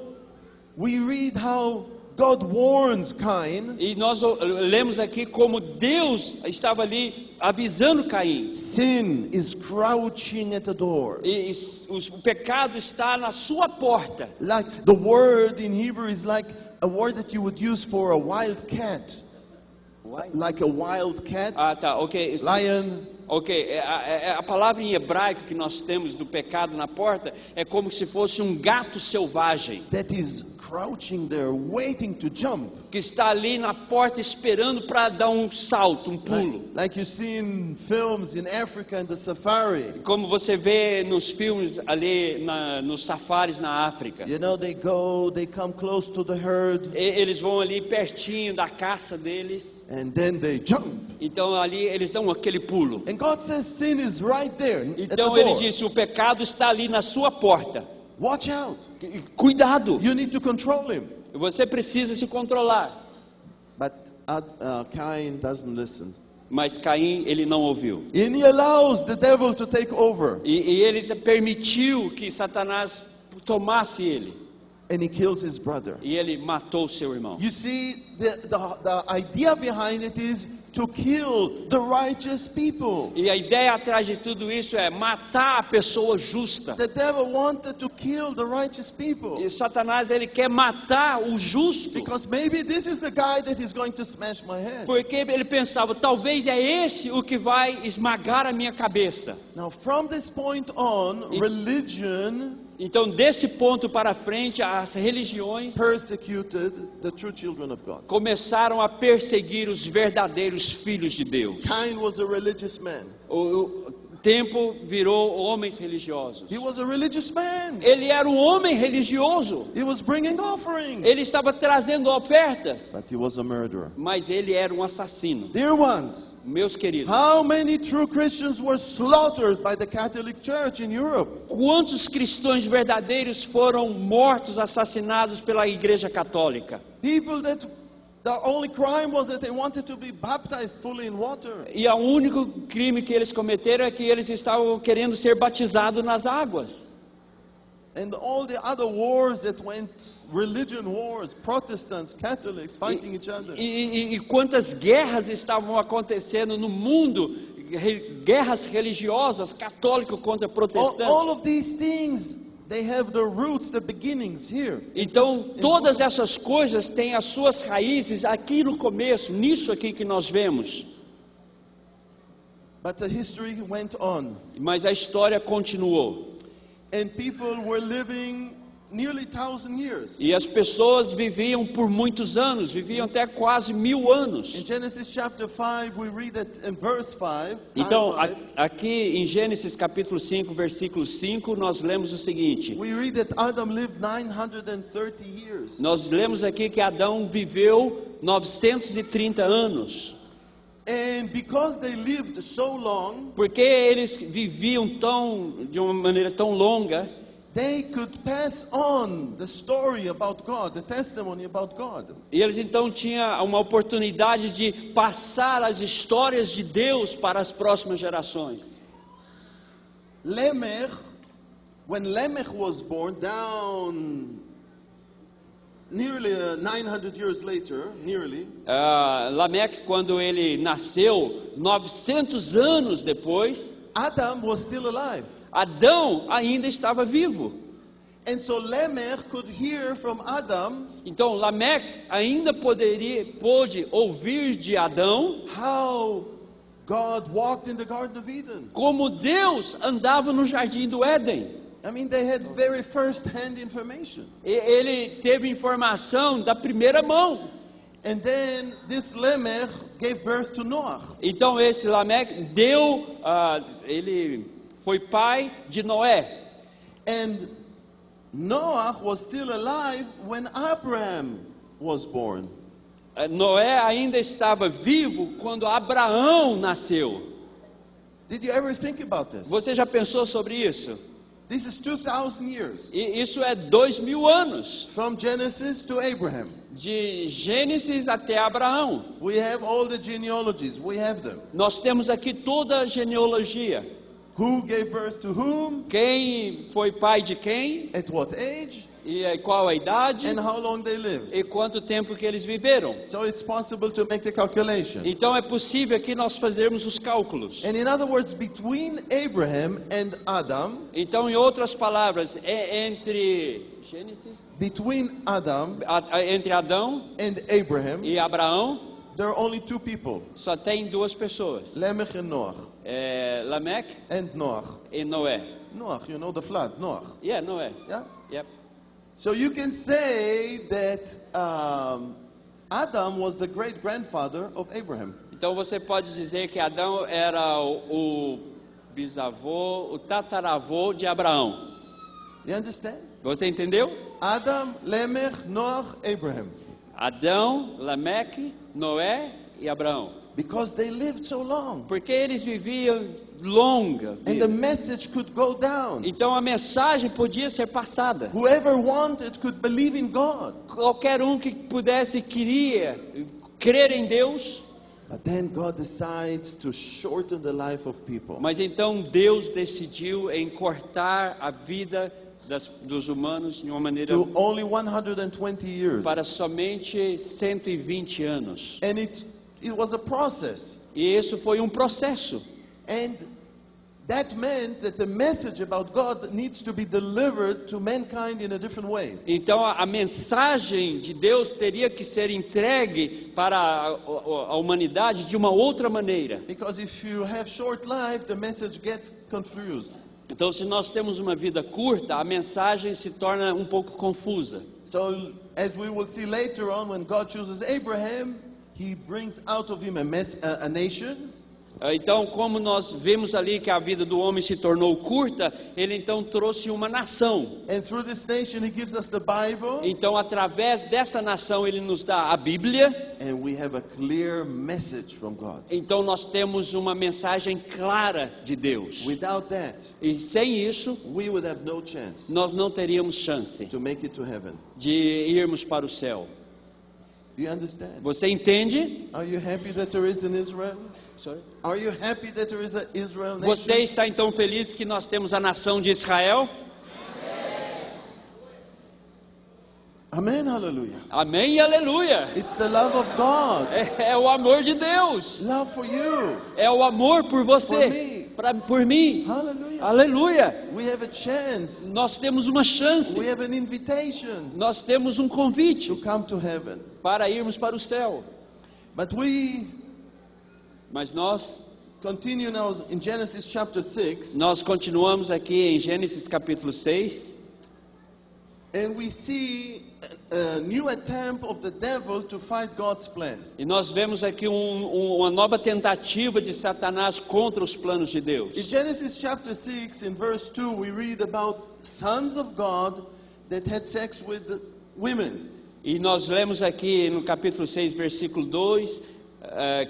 we read how God warns Cain. E nós lemos aqui como Deus estava ali avisando Caim. Sin is crouching at the door. E o pecado está na sua porta. Like the word in Hebrew is like a word that you would use for a wild cat. Like a wild cat. Ah, tá, ok. Lion. Ok, a palavra em hebraico que nós temos do pecado na porta é como se fosse um gato selvagem. That is crouching there, waiting to jump. que está ali na porta esperando para dar um salto, um pulo. Like you see in films in Africa in the safari. Como você vê nos filmes ali, nos safaris na África. You know, they come close to the herd, Eles vão ali pertinho da caça deles. and then they jump. Então ali eles dão aquele pulo. And God says sin is right there at the Então ele door. disse, o pecado está ali na sua porta. Watch out. Cuidado, You need to control him. você precisa se controlar. But Cain doesn't listen. Mas Caim, ele não ouviu. And he allows the devil to take over. E ele permitiu que Satanás tomasse ele. And he kills his brother. E ele matou seu irmão. You see, the idea behind it is to kill the righteous people. E a ideia atrás de tudo isso é matar a pessoa justa. The devil wanted to kill the righteous people. E Satanás, ele quer matar o justo. Because maybe this is the guy that is going to smash my head. Porque ele pensava, talvez é esse o que vai esmagar a minha cabeça. Now from this point on, religion Então, desse ponto para frente, as religiões persecuted the true children of God. começaram a perseguir os verdadeiros filhos de Deus. Cain was a religious man. O tempo virou homens religiosos. He was a religious man. Ele era um homem religioso. He was bringing offerings. Ele estava trazendo ofertas. But he was a murderer. Mas ele era um assassino. Dear ones, Meus queridos, how many true Christians were slaughtered by the Catholic Church in Europe? quantos cristãos verdadeiros foram mortos, assassinados pela Igreja Católica? People that the only crime was that they wanted to be baptized fully in water. E o único crime que eles cometeram é que eles estavam querendo ser batizados nas águas. And all the other wars that went, religion wars, Protestants, Catholics fighting each other. E quantas guerras estavam acontecendo no mundo, guerras religiosas, católico contra protestante. All of these things, they have the roots, the beginnings here. Então, todas essas coisas têm as suas raízes aqui no começo, nisso aqui que nós vemos. But the history went on. Mas a história continuou. And people were living nearly 1,000 years. E as pessoas viviam por muitos anos, viviam até quase 1000 anos. In Genesis chapter 5, we read that in verse 5. Então, aqui em Gênesis capítulo 5, versículo 5, nós lemos o seguinte. We read that Adam lived 930 years. Nós lemos aqui que Adão viveu 930 anos. And because they lived so long, Porque eles viviam de uma maneira tão longa, they could pass on the story about God, the testimony about God. e eles então tinham uma oportunidade de passar as histórias de Deus para as próximas gerações. Lamech, when Lamech was born, down nearly 900 years later, Lameque, quando ele nasceu, 900 anos depois, Adam was still alive. Adão ainda estava vivo. And so Lamech could hear from Adam Então Lameque ainda pôde ouvir de Adão how God walked in the Garden of Eden. como Deus andava no jardim do Éden. I mean, they had very first-hand information. Ele teve informação da primeira mão. And then this Lamech gave birth to Noah. Então esse Lameque ele foi pai de Noé. And Noah was still alive when Abraham was born. Noé ainda estava vivo quando Abraão nasceu. Did you ever think about this? Você já pensou sobre isso? This is 2,000 years. E isso é 2000 anos. From Genesis to Abraham. De Gênesis até Abraão. We have all the genealogies. We have them. Nós temos aqui toda a genealogia. Who gave birth to whom? Quem foi pai de quem? At what age? E qual a idade? And how long they lived. E quanto tempo que eles viveram? So it's possible to make the calculation. Então é possível aqui nós fazermos os cálculos. And in other words, between Abraham and Adam, Então, em outras palavras, entre Gênesis, entre Adão and Abraham, e Abraão, there are only two people, só tem duas pessoas. Lamech and Noah. Lameque And Noah. e Noé. Noah, you know the flood, Noah. Yeah, Noé. Yeah? Yep. So you can say that Adam was the great-grandfather of Abraham. Então você pode dizer que Adão era o bisavô, o tataravô de Abraão. You understand? Você entendeu? Adam, Lemech, Noach, Abraham. Adão, Lameque, Noé e Abraão. Because they lived so long. Porque eles viviam longa And the vida. message could go down. Então a mensagem podia ser passada. Whoever wanted could believe in God. Qualquer um que pudesse, queria crer em Deus. But then God decides to shorten the life of people. Mas então Deus decidiu cortar a vida dos humanos de uma maneira To only 120 years. para somente 120 anos. And it was a process. E isso foi um processo. And that meant that the message about God needs to be delivered to mankind in a different way. Então a mensagem de Deus teria que ser entregue para a humanidade de uma outra maneira. Because if you have short life, the message gets confused. Então se nós temos uma vida curta, a mensagem se torna um pouco confusa. So as we will see later on, when God chooses Abraham, He brings out of him a nation. Então, como nós vemos ali que a vida do homem se tornou curta, ele então trouxe uma nação. And through this nation, He gives us the Bible. Então, através dessa nação, ele nos dá a Bíblia. And we have a clear message from God. Então, nós temos uma mensagem clara de Deus. Without that, E sem isso, we would have no chance nós não teríamos chance to make it to heaven. de irmos para o céu. Do you understand? Você entende? Are you happy that there is an Israel? Are you happy that there is an Israel nation? Você está então feliz que nós temos a nação de Israel? Amen, hallelujah. Amém e aleluia. It's the love of God. É o amor de Deus. Love for you. É o amor por você. For me. Por mim. Hallelujah. Aleluia. We have a chance. Nós temos uma chance. We have an invitation Nós temos um convite to come to heaven. para irmos para o céu. But we Mas nós continue now in Genesis chapter 6. continuamos aqui em Gênesis capítulo 6. And we see a new attempt of the devil to fight God's plan. E nós vemos aqui uma nova tentativa de Satanás contra os planos de In Deus. Genesis chapter 6, in verse 2, we read about sons of God that had sex with women. E nós lemos aqui no capítulo 6, versículo 2,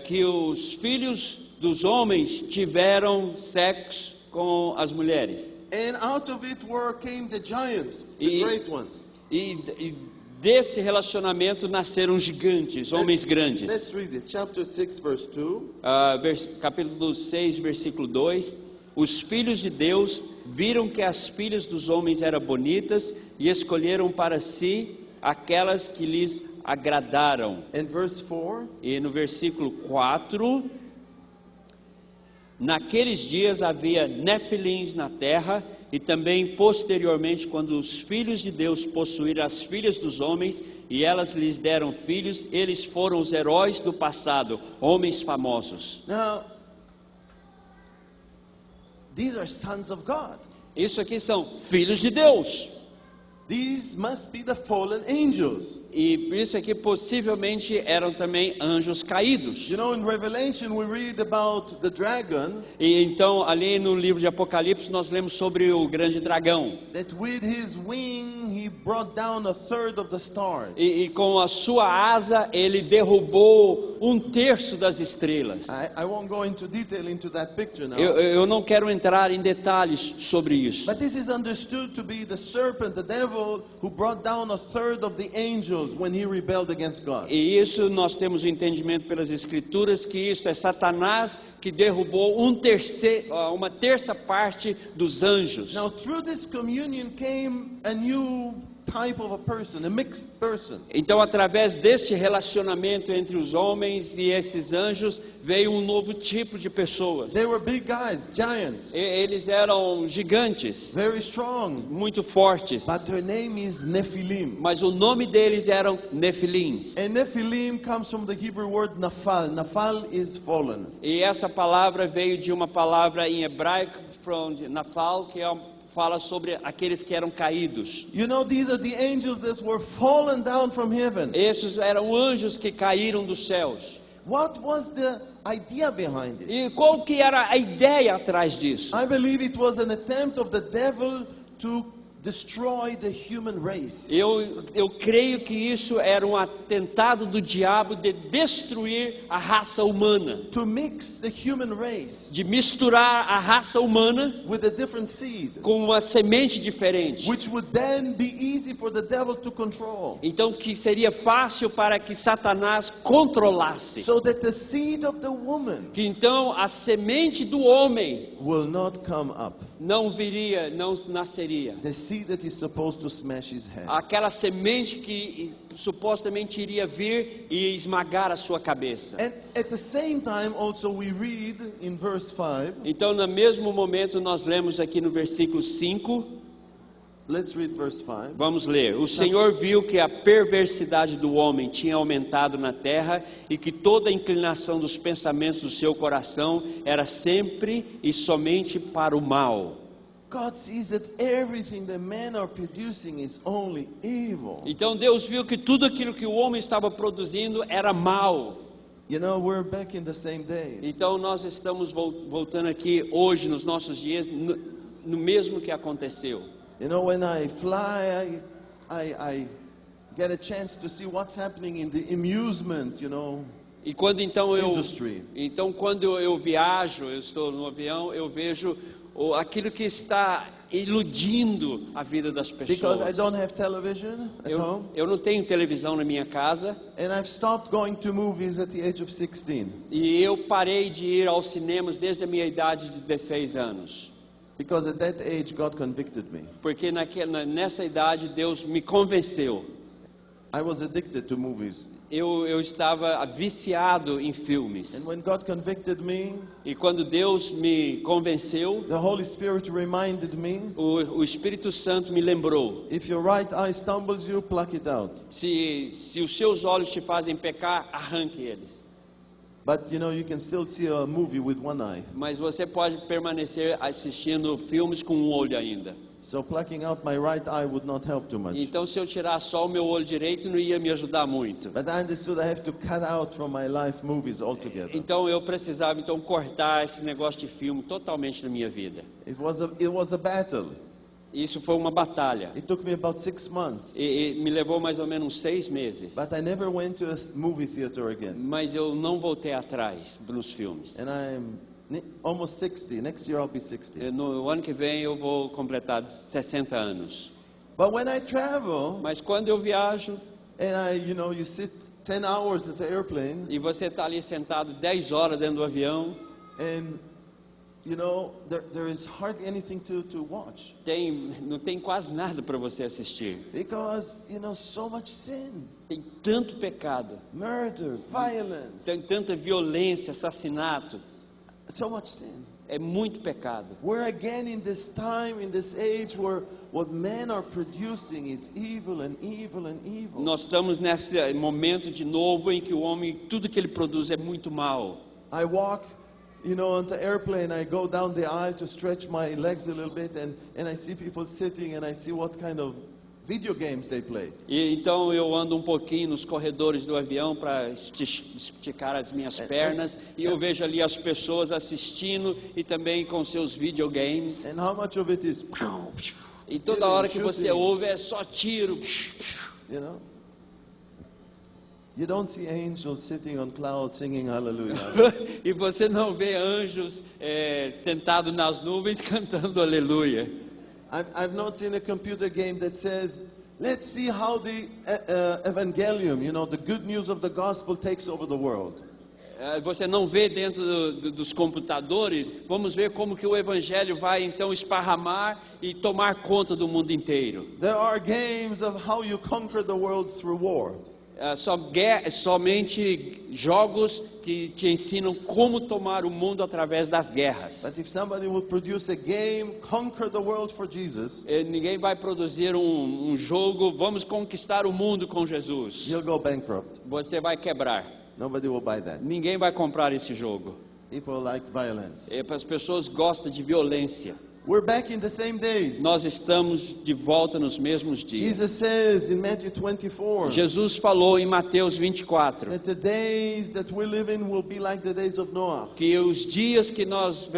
que os filhos dos homens tiveram sexo com as mulheres. And out of it came the giants, the great ones. E desse relacionamento nasceram gigantes, homens grandes. Let's read it. Chapter 6, verse 2. Capítulo 6, versículo 2. Os filhos de Deus viram que as filhas dos homens eram bonitas e escolheram para si aquelas que lhes agradaram. And verse 4. E no versículo 4, naqueles dias havia nefilins na terra, e também posteriormente, quando os filhos de Deus possuíram as filhas dos homens, e elas lhes deram filhos, eles foram os heróis do passado, homens famosos. Now, these are sons of God. Isso aqui são filhos de Deus. These must be the fallen angels. E isso aqui possivelmente eram também anjos caídos. You know, in Revelation we read about the dragon E então ali no livro de Apocalipse nós lemos sobre o grande dragão. that with his wing he brought down a third of the stars. E com a sua asa ele derrubou 1/3 das estrelas. I won't go into detail into that picture now. Eu não quero entrar em detalhes sobre isso. But this is understood to be the serpent, the devil, who brought down a third of the angels when he rebelled against God. E isso nós temos o entendimento pelas escrituras que isso é Satanás que derrubou uma terça parte dos anjos. Now through this communion came a new type of a person, a mixed person. Então, através deste relacionamento entre os homens e esses anjos, veio um novo tipo de pessoas. They were big guys, giants, Eles eram gigantes, very strong, muito fortes, but their name is Nephilim. mas o nome deles eram nefilins. And Nephilim comes from the Hebrew word nafal. Nafal is fallen. E essa palavra veio de uma palavra em hebraico, from nafal, que é fala sobre aqueles que eram caídos. You know, these are the angels that were fallen down from heaven. Esses eram anjos que caíram dos céus. What was the idea behind it? E qual que era a ideia atrás disso? I believe it was an attempt of the devil to destroy the human race. Eu creio que isso era um atentado do diabo de destruir a raça humana, To mix the human race de misturar a raça humana with a different seed, com uma semente diferente. which would then be easy for the devil to control. Então que seria fácil para que Satanás controlasse. So that the seed of the woman Que então a semente do homem will not come up. não viria, não nasceria. The seed that is supposed to smash his head. Aquela semente que supostamente iria vir e esmagar a sua cabeça. And at the same time also we read in verse 5. Então, no mesmo momento, nós lemos aqui no versículo 5, Let's read verse 5. vamos ler. O Senhor viu que a perversidade do homem tinha aumentado na terra e que toda a inclinação dos pensamentos do seu coração era sempre e somente para o mal. God sees that everything that men are producing is only evil. Então Deus viu que tudo aquilo que o homem estava produzindo era mal. You know, we're back in the same days. Então nós estamos voltando aqui hoje, nos nossos dias, no mesmo que aconteceu. You know, when I fly, I get a chance to see what's happening in the amusement, you know, E quando então industry. quando eu viajo, eu estou no avião, eu vejo aquilo que está iludindo a vida das pessoas. Because I don't have television at home. Eu não tenho televisão na minha casa And I've stopped going to movies at the age of 16. e eu parei de ir aos cinemas desde a minha idade de 16 anos. Because at that age, God convicted me. Porque nessa idade Deus me convenceu. I was addicted to movies. Eu estava viciado em filmes. And when God convicted me, E quando Deus me convenceu, the Holy Spirit reminded me, o Espírito Santo me lembrou: if your right eye stumbles you, pluck it out. se os seus olhos te fazem pecar, arranque eles. But you know, you can still see a movie with one eye. Mas você pode permanecer assistindo filmes com um olho ainda. So plucking out my right eye would not help too much. Então, se eu tirar só o meu olho direito, não ia me ajudar muito. But I understood I have to cut out from my life movies altogether. Então, eu precisava cortar esse negócio de filme totalmente da minha vida. It was a battle. Isso foi uma batalha. It took me about 6 months. E me levou mais ou menos 6 meses. But I never went to a movie theater again. Mas eu não voltei atrás nos filmes. And I'm almost 60. Next year I'll be 60. No ano que vem eu vou completar 60 anos. But when I travel, Mas quando eu viajo and you sit 10 hours at the airplane, e você está ali sentado 10 horas dentro do avião, and there is hardly anything to watch. não tem quase nada para você assistir. Because, so much sin, Tem tanto pecado, murder, violence, tem tanta violência, assassinato, so much sin. é muito pecado. We're again in this time, in this age where what men are producing is evil and evil and evil. Nós estamos nesse momento de novo em que o homem, tudo que ele produz é muito mal. I walk, on the airplane, I go down the aisle to stretch my legs a little bit, and I see people sitting, and I see what kind of video games they play. E então eu ando um pouquinho nos corredores do avião para esticar as minhas pernas e eu vejo ali as pessoas assistindo e também com seus videogames. And how much of it is, E toda hora que você ouve é só tiro. you know? You don't see angels sitting on clouds singing hallelujah. E você não vê anjos sentados nas nuvens cantando aleluia. I've not seen a computer game that says, let's see how the evangelium, the good news of the gospel takes over the world. Você não vê dentro dos computadores, vamos ver como que o evangelho vai então esparramar e tomar conta do mundo inteiro. There are games of how you conquer the world through war. Somente jogos que te ensinam como tomar o mundo através das guerras. But if somebody would produce a game, conquer the world for Jesus, Ninguém vai produzir um jogo, vamos conquistar o mundo com Jesus. you'll go bankrupt. Você vai quebrar. Nobody will buy that. Ninguém vai comprar esse jogo. People like violence. As pessoas gostam de violência. We're back in the same days. Nós estamos de volta nos mesmos dias. Jesus says in Matthew 24 Jesus falou em Mateus 24 that the days that we live in will be like the days of Noah. que os dias que nós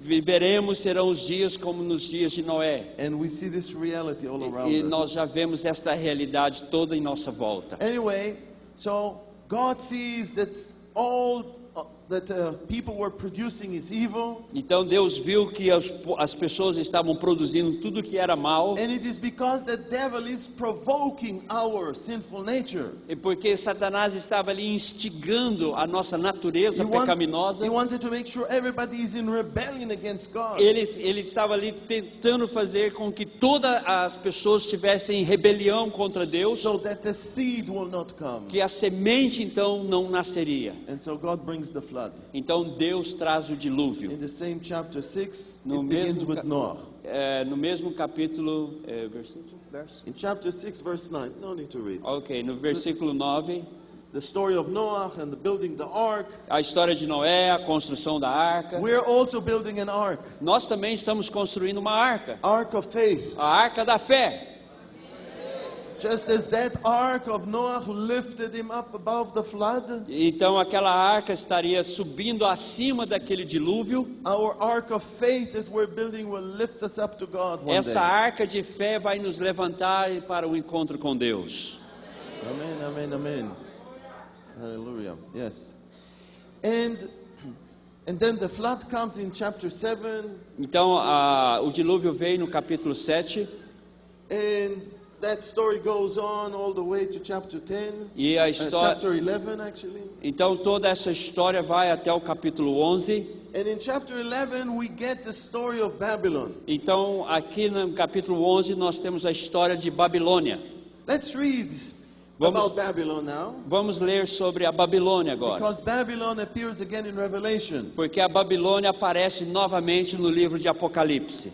viveremos serão os dias como nos dias de Noé. And we see this reality all around E us. nós já vemos esta realidade toda em nossa volta. Anyway, so God sees that all that people were producing is evil. Então Deus viu que as pessoas estavam produzindo tudo que era mal. And it is because the devil is provoking our sinful nature. E porque Satanás estava ali instigando a nossa natureza pecaminosa. He wanted to make sure everybody is in rebellion against God. Ele estava ali tentando fazer com que todas as pessoas estivessem em rebelião contra Deus. So that the seed will not come. Que a semente então não nasceria. And so God brings the flood. Então Deus traz o dilúvio. In the same chapter 6, No it begins with Noah. No mesmo capítulo, verso? In chapter 6, verse 9, no need to read. Ok, no versículo 9, The story of Noah and the building the ark. a história de Noé, a construção da arca. We're also building an ark. Nós também estamos construindo uma arca, Ark of faith. a arca da fé. Just as that ark of Noah lifted him up above the flood, Então aquela arca estaria subindo acima daquele dilúvio. our ark of faith that we're building will lift us up to God one Essa day. arca de fé vai nos levantar para o encontro com Deus. Amen, amen, amen. Hallelujah. Yes. And then the flood comes in chapter 7. Então o dilúvio veio no capítulo 7. And that story goes on all the way to chapter 10. E a história, Chapter 11 actually. então toda essa história vai até o capítulo 11. And in chapter 11 we get the story of Babylon. Então aqui no capítulo 11 nós temos a história de Babilônia. Let's read Vamos- about Babylon now. Vamos ler sobre a Babilônia agora. Because Babylon appears again in Revelation. Porque a Babilônia aparece novamente no livro de Apocalipse.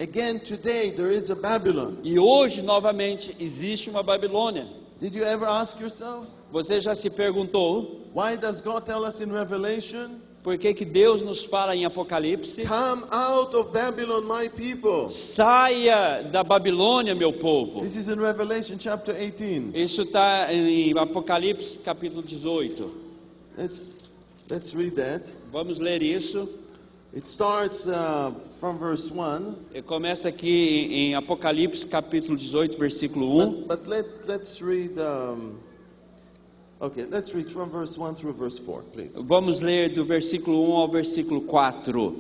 Again today there is a Babylon. E hoje novamente existe uma Babilônia. Did you ever ask yourself, Você já se perguntou why does God tell us in Revelation, por que que Deus nos fala em Apocalipse? come out of Babylon, my people? Saia da Babilônia, meu povo. This is in Revelation chapter 18. Isso está em Apocalipse capítulo 18. Let's read that. Vamos ler isso. It starts from verse 1. E começa aqui em Apocalipse capítulo 18, versículo 1. But let's read. Okay, let's read from verse 1 through verse 4, please. Vamos ler do versículo 1 ao versículo 4.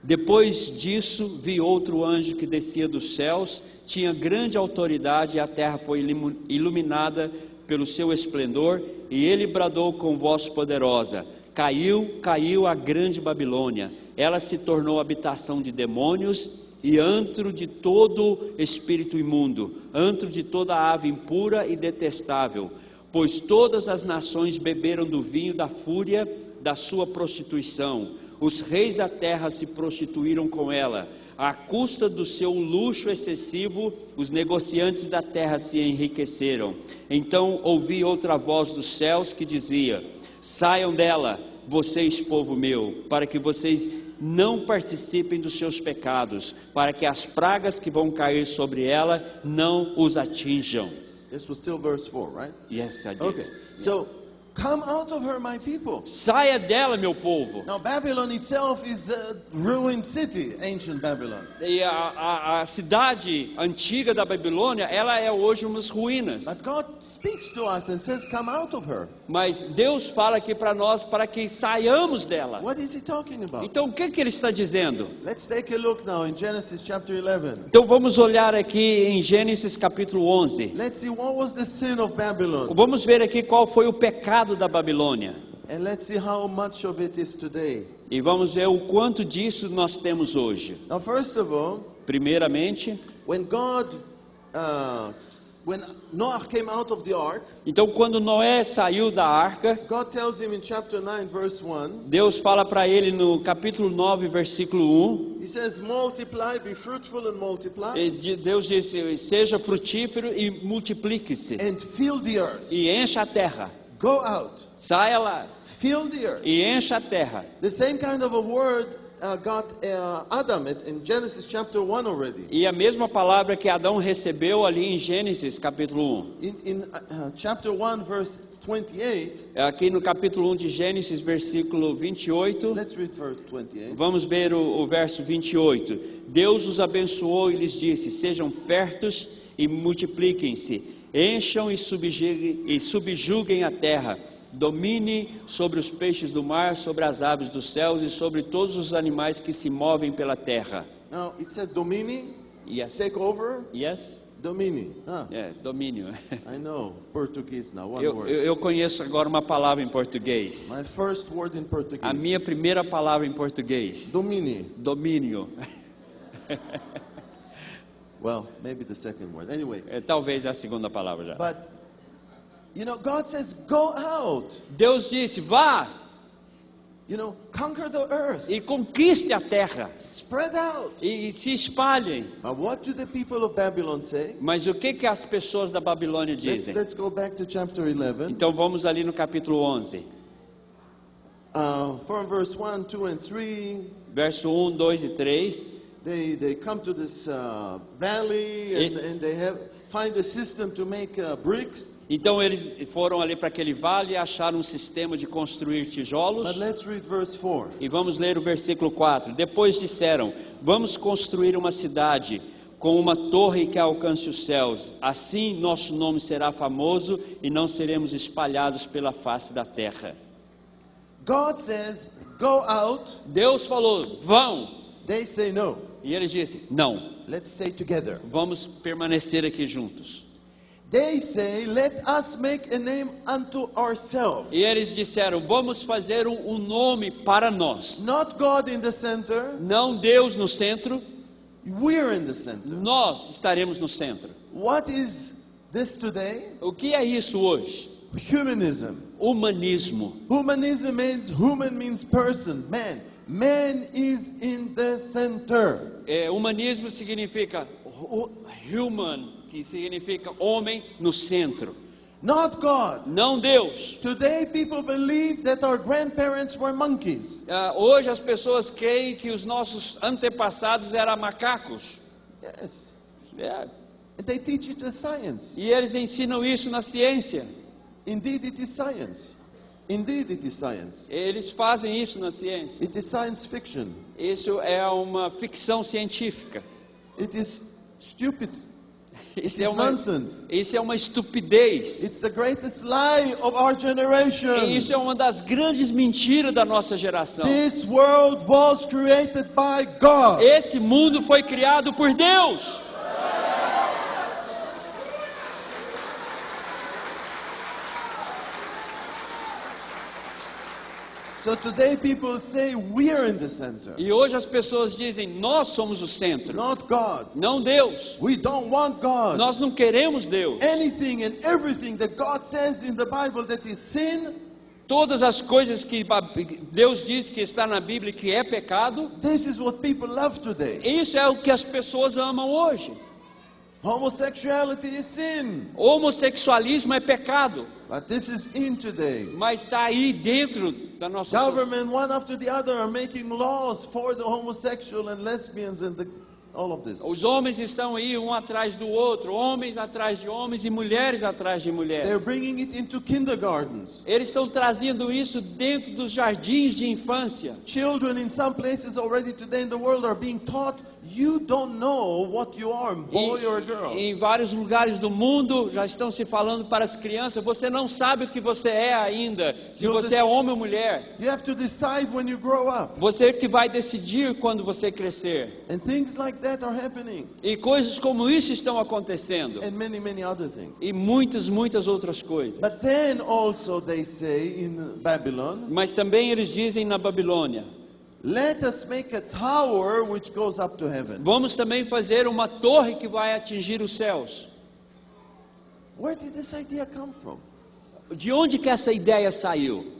Depois disso, vi outro anjo que descia dos céus, tinha grande autoridade e a terra foi iluminada pelo seu esplendor, e ele bradou com voz poderosa: Caiu, caiu a grande Babilônia. Ela se tornou habitação de demônios e antro de todo espírito imundo, antro de toda ave impura e detestável. Pois todas as nações beberam do vinho da fúria da sua prostituição. Os reis da terra se prostituíram com ela. À custa do seu luxo excessivo, os negociantes da terra se enriqueceram. Então ouvi outra voz dos céus que dizia: Saiam dela, vocês, povo meu, para que vocês não participem dos seus pecados, para que as pragas que vão cair sobre ela não os atinjam. This was still verse 4, right? Yes, I did. Okay, so come out of her, my people. Saia dela, meu povo. Now, Babylon itself is a ruined city, ancient Babylon. E a cidade antiga da Babilônia, ela é hoje umas ruínas. But God speaks to us and says, come out of her. Mas Deus fala aqui para nós para que saiamos dela. What is he talking about? Então o que que ele está dizendo? Let's take a look now in Genesis chapter 11. Então vamos olhar aqui em Gênesis capítulo 11. Let's see what was the sin of Babylon. Vamos ver aqui qual foi o pecado da Babilônia. And let's see how much of it is today. E vamos ver o quanto disso nós temos hoje. Now, first of all, Primeiramente, when Noah came out of the ark, então quando Noé saiu da arca, God tells him in chapter 9, verse 1, Deus fala para ele no capítulo 9, versículo 1, he says, multiply, be fruitful and multiply, Deus disse: seja frutífero e multiplique-se, and fill the earth. e encha a terra. Go out, Saia lá fill the earth. e encha a terra. The same kind of a word got Adam in Genesis chapter 1 already. E a mesma palavra que Adão recebeu ali em Gênesis capítulo 1. In chapter 1 verse 28, Aqui no capítulo 1 de Gênesis, versículo 28, let's read verse 28. vamos ver o verso 28. Deus os abençoou e lhes disse: sejam férteis e multipliquem-se, encham e subjuguem a terra. Domine sobre os peixes do mar, sobre as aves dos céus e sobre todos os animais que se movem pela terra. Now it said domini, Yes. take over. Yes? Domini. Domínio. I know Portuguese now, one word. Eu conheço agora uma palavra em português. My first word in Portuguese. A minha primeira palavra em português. Domini. Domínio. Well, maybe the second word. Anyway, Talvez é a segunda palavra já. but God says go out. Deus disse: vá Conquer the earth. e conquiste a terra. Spread out. E se espalhem. But what do the people of Babylon say? Mas o que as pessoas da Babilônia dizem? Let's go back to chapter 11. Então vamos ali no capítulo 11. From verse 1, 2, and 3. Verso 1, 2 e 3. They come to this valley and they find a system to make bricks. Então eles foram ali para aquele vale e acharam um sistema de construir But tijolos. let's read verse 4. E vamos ler o versículo 4. Depois disseram: vamos construir uma cidade com uma torre que alcance os céus. Assim nosso nome será famoso e não seremos espalhados pela face da terra. God says, go out. Deus falou: vão. They say no. E eles disseram: não, Let's stay together. vamos permanecer aqui juntos. They say, let us make a name unto ourselves. E eles disseram: vamos fazer um nome para nós. Not God in the center. Não Deus no centro, We're in the center. nós estaremos no centro. What is this today? O que é isso hoje? Humanism. Humanismo. Humanism means, human means person, man. Man is in the center. Humanismo significa human, que significa homem no centro. Not God. Não Deus. Today people believe that our grandparents were monkeys. Hoje as pessoas creem que os nossos antepassados eram macacos. Yes. É, And they teach it as science. e eles ensinam isso na ciência. Indeed it is science. Indeed it is science. Eles fazem isso na ciência. It is science fiction. Isso é uma ficção científica. It is stupid. Isso It's nonsense. Isso é uma estupidez. It's the greatest lie of our generation. E isso é uma das grandes mentiras da nossa geração. This world was created by God. Esse mundo foi criado por Deus. So today people say we are in the center. E hoje as pessoas dizem: nós somos o centro, Not God. não Deus. We don't want God. Nós não queremos Deus. Anything and everything that God says in the Bible that is sin, Todas as coisas que Deus diz que está na Bíblia que é pecado, this is what people love today. isso é o que as pessoas amam hoje. Homosexuality is sin. Homossexualismo é pecado, But this is in today. mas está aí dentro da nossa sociedade. Government, one after the other, are making laws for the homosexual and lesbians and all of this. Os homens estão aí um atrás do outro, homens atrás de homens e mulheres atrás de They're mulheres. bringing it into kindergartens. Eles estão trazendo isso dentro dos jardins de infância. Children in some places already today in the world are being taught you don't know what you are, boy or girl. Em vários lugares do mundo já estão se falando para as crianças: você não sabe o que você é ainda, se você é homem ou mulher. You have to decide when you grow up. Você que vai decidir quando você crescer. And things like that are happening. E coisas como isso estão acontecendo. And many, many other things. E muitas outras coisas. But then also they say in Babylon, Mas também eles dizem na Babilônia: let us make a tower which goes up to heaven. vamos também fazer uma torre que vai atingir os céus. Where did this idea come from? De onde que essa ideia saiu?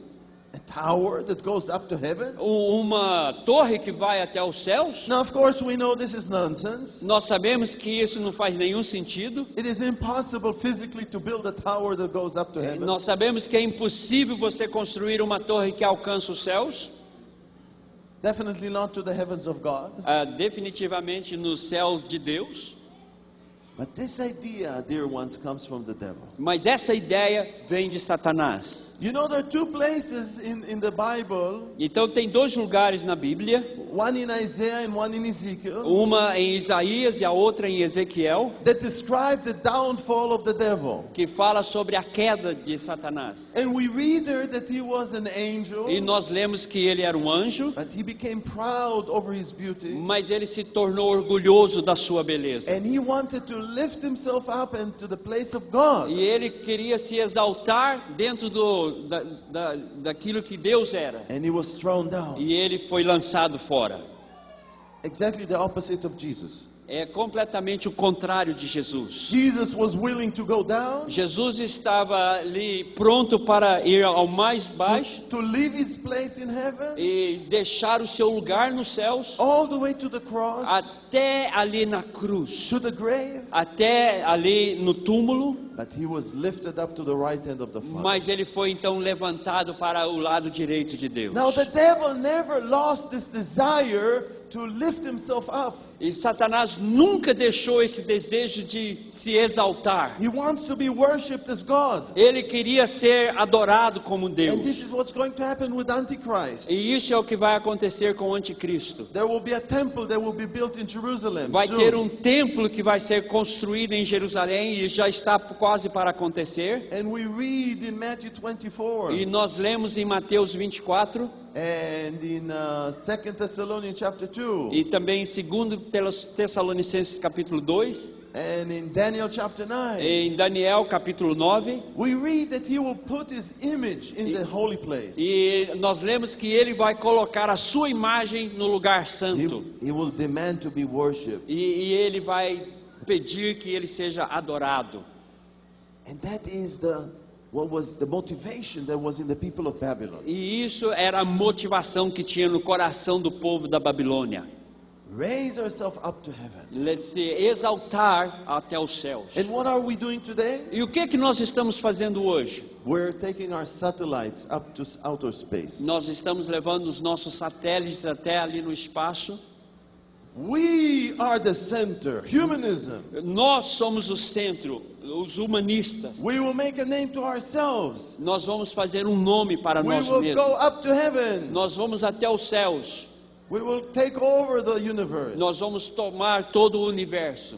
A tower that goes up to heaven? Uma torre que vai até os céus? Now, of course, we know this is nonsense. Nós sabemos que isso não faz nenhum sentido. It is impossible physically to build a tower that goes up to heaven. Nós sabemos que é impossível você construir uma torre que alcança os céus. Definitely not to the heavens of God. Definitivamente no céu de Deus. But this idea, dear ones, comes from the devil. Mas essa ideia vem de Satanás. You know, there are two places in the Bible, Então tem dois lugares na Bíblia, one in Isaiah and one in Ezekiel, uma em Isaías e a outra em Ezequiel, that describe the downfall of the devil. que fala sobre a queda de Satanás. And we read there that he was an angel, E nós lemos que ele era um anjo, but he became proud over his beauty. mas ele se tornou orgulhoso da sua beleza. And he wanted to lift himself up into the place of God. E ele queria se exaltar dentro daquilo que Deus era. And he was thrown down. E ele foi lançado fora. Exactly the opposite of Jesus. É completamente o contrário de Jesus. Jesus was willing to go down, Jesus estava ali pronto para ir ao mais baixo to leave his place in heaven, e deixar o seu lugar nos céus all the way to the cross, até ali na cruz, to the grave. até ali no túmulo, But he was lifted up to the right hand of the Father. mas ele foi então levantado para o lado direito de Deus. Now the devil never lost this desire to lift himself up. E Satanás nunca deixou esse desejo de se exaltar. He wants to be worshipped as God. Ele queria ser adorado como And this Deus. is what's going to happen with Antichrist. E isso é o que vai acontecer com o anticristo. There will be a temple that will be built in Jerusalem Vai soon. ter um templo que vai ser construído em Jerusalém e já está quase para acontecer. And we read in Matthew 24 E nós lemos em Mateus 24 and in 2 Thessalonians chapter 2 e também em 2 Tessalonicenses capítulo 2, and in Daniel chapter 9. em Daniel capítulo 9, We read that he will put his image in the holy place. e nós lemos que ele vai colocar a sua imagem no lugar santo. He will demand to be worshipped. E ele vai pedir que ele seja adorado. And that is what was the motivation that was in the people of Babylon. E isso era a motivação que tinha no coração do povo da Babilônia. Raise ourselves up to heaven. Se exaltar até os céus. And what are we doing today? E o que nós estamos fazendo hoje? We're taking our satellites up to outer space. Nós estamos levando os nossos satélites até ali no espaço. We are the center. Humanism. Nós somos o centro, os humanistas. We will make a name to ourselves. Nós vamos fazer um nome para We nós will mesmos. go up to heaven. Nós vamos até os céus. We will take over the universe. Nós vamos tomar todo o universo.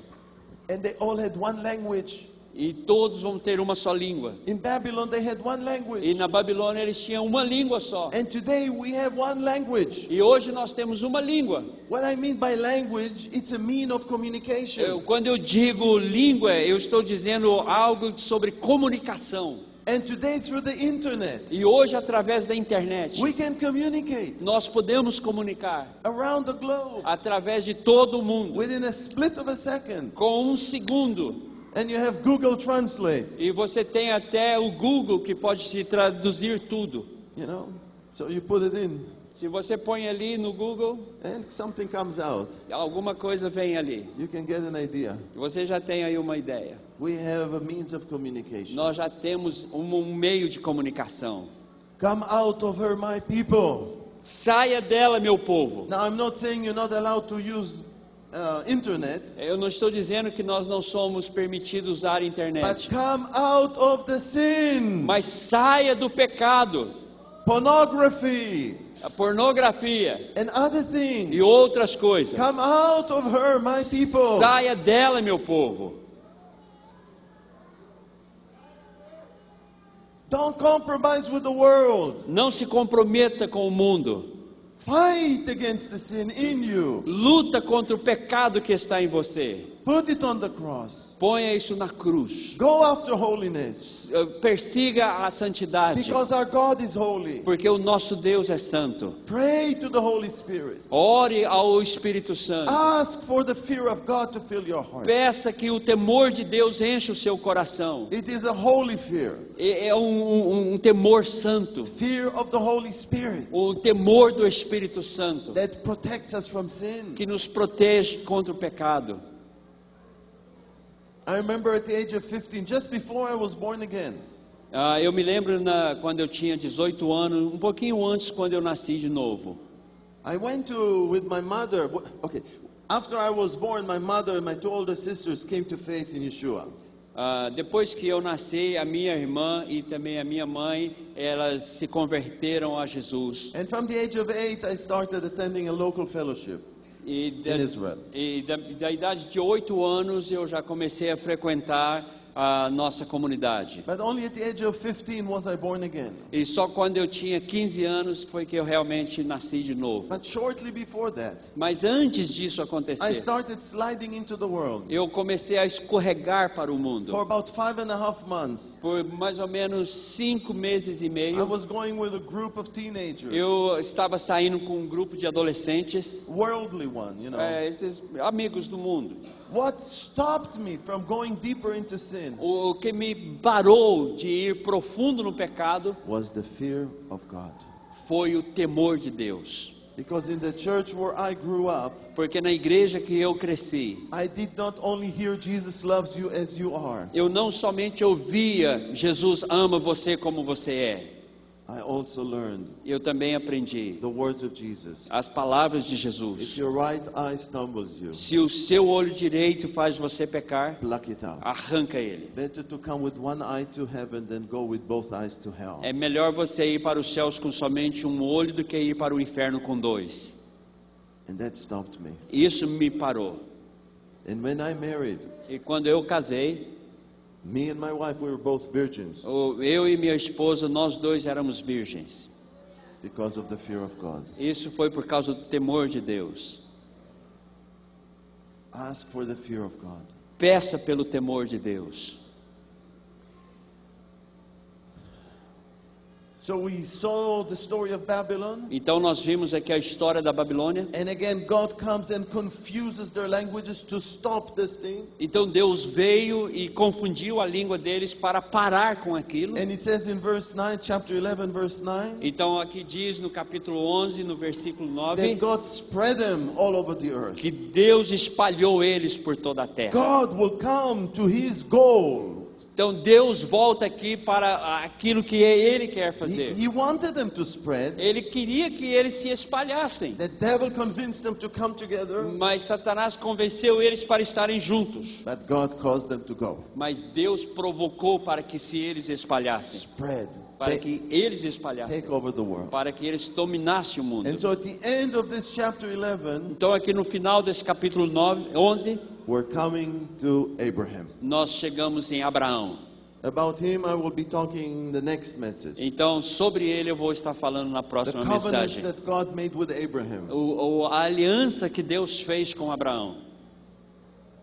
And they all had one language. E todos vão ter uma só língua. In Babylon they had one E language. na Babilônia eles tinham uma língua só. And today we have one language. E hoje nós temos uma língua. What I mean by language, it's a mean of communication. Quando eu digo língua, eu estou dizendo algo sobre comunicação. And today through the internet, E hoje, através da internet, we can communicate nós podemos comunicar around the globe através de todo o mundo, within a split of a second. com um segundo. And you have Google Translate, E você tem até o Google que pode te traduzir tudo. you know. So you put it in Se você põe ali no Google, and something comes out. alguma coisa vem ali. You can get an idea. Você já tem aí uma ideia. We have a means of communication. Nós já temos um meio de comunicação. Come out of her, my people. Saia dela, meu povo. Now I'm not saying you're not allowed to use internet, Eu não estou dizendo que nós não somos permitidos usar a but internet. come out of the sin. Mas saia do pecado, Pornography a pornografia and other things. e outras coisas. Come out of her, my people. Saia dela, meu povo. Don't compromise with the world. Não se comprometa com o mundo. Fight against the sin in you. Luta contra o pecado que está em você. Put it on the cross. Ponha isso na cruz. Go after holiness. Persiga a santidade, Because our God is holy. porque o nosso Deus é santo. Pray to the Holy Spirit. Ore ao Espírito Santo. Ask for the fear of God to fill your heart. Peça que o temor de Deus enche o seu coração. It is a holy fear. É um temor santo. Fear of the Holy Spirit O temor do Espírito Santo, that protects us from sin. que nos protege contra o pecado. I remember at the age of 15, just before I was born again, Eu me lembro quando eu tinha 18 anos, um pouquinho antes, quando eu nasci de novo. I went with my mother. Okay, after I was born, my mother and my 2 older sisters came to faith in Yeshua. Depois que eu nasci, a minha irmã e também a minha mãe, elas se converteram a Jesus. And from the age of 8, I started attending a local fellowship E in Israel. da idade de 8 anos eu já comecei a frequentar a nossa comunidade. But only at the age of 15 was I born again. E só quando eu tinha 15 anos foi que eu realmente nasci de novo. But shortly before that, Mas antes disso I acontecer, started sliding into the world. eu comecei a escorregar para o mundo. For about 5.5 months, Por mais ou menos 5 meses e I meio, was going with a group of teenagers, eu estava saindo com um grupo de adolescentes, worldly one, you know. esses amigos do mundo. What stopped me from going deeper into sin O que me parou de ir profundo no pecado was the fear of God. foi o temor de Deus. Because in the church where I grew up, Porque na igreja que eu cresci, I did not only hear Jesus loves you as you are, eu não somente ouvia Jesus ama você como você é, I also learned eu também aprendi the words of Jesus. as palavras de If Jesus. your right eye stumbles you, Se o seu olho direito faz você pecar, pluck it out. arranca ele. Better to come with one eye to heaven than go with both eyes to hell. É melhor você ir para os céus com somente um olho do que ir para o inferno com 2. And that stopped me. Isso me parou. And when I married, E quando eu casei, me and my wife, we were both virgins eu e minha esposa, nós dois éramos virgens. because of the fear of God. Isso foi por causa do temor de Deus. Ask for the fear of God. Peça pelo temor de Deus. So we saw the story of Babylon. Então nós vimos aqui a história da Babilônia. And again, God comes and confuses their languages to stop this thing. Então Deus veio e confundiu a língua deles para parar com aquilo. And it says in verse 9, chapter 11, verse 9, Então aqui diz no capítulo 11, no versículo 9, that God spread them all over the earth. que Deus espalhou eles por toda a terra. God will come to his goal. Então Deus volta aqui para aquilo que Ele quer fazer. He wanted them to spread. Ele queria que eles se espalhassem. The devil convinced them to come together, Mas Satanás convenceu eles para estarem juntos. but God caused them to go. Mas Deus provocou para que se eles espalhassem. Spread. Para Take, que eles espalhassem. take over the world. Para que eles dominassem o mundo. And so at the end of this chapter 11, Então aqui no final desse capítulo 11, we're coming to Abraham. nós chegamos em Abraão. About him, I will be talking in the next message. Então sobre ele eu vou estar falando na The próxima covenants mensagem. that God made with Abraham A aliança que Deus fez com Abraão.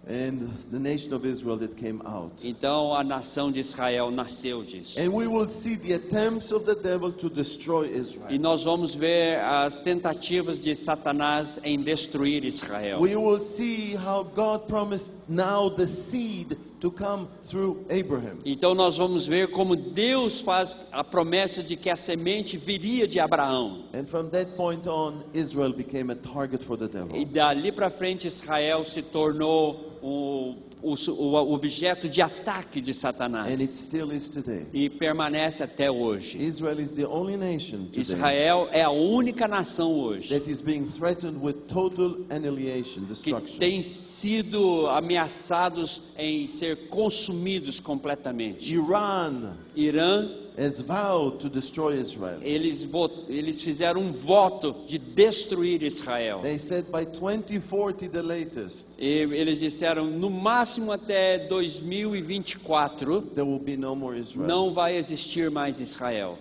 and the nation of Israel that came out. Então a nação de Israel nasceu disso. And we will see the attempts of the devil to destroy E Israel. nós vamos ver as tentativas de Satanás em destruir Israel. We will see how God promised now the seed to come through Abraham. Então nós vamos ver como Deus faz a promessa de que a semente viria de Abraão. And from that point on, Israel became a target for the devil. E dali para frente Israel se tornou o objeto de ataque de And it Satanás. still is today. E permanece até hoje. Israel is the only nation today Israel é a única nação hoje that is being threatened with total annihilation, que destruction. tem sido ameaçados em ser consumidos completamente. Iran Irã, has vowed to destroy Israel. eles fizeram um voto de destruir Israel. They said by 2040 the latest, E eles disseram, no máximo até 2024, there will be no more Israel. não vai existir mais Israel.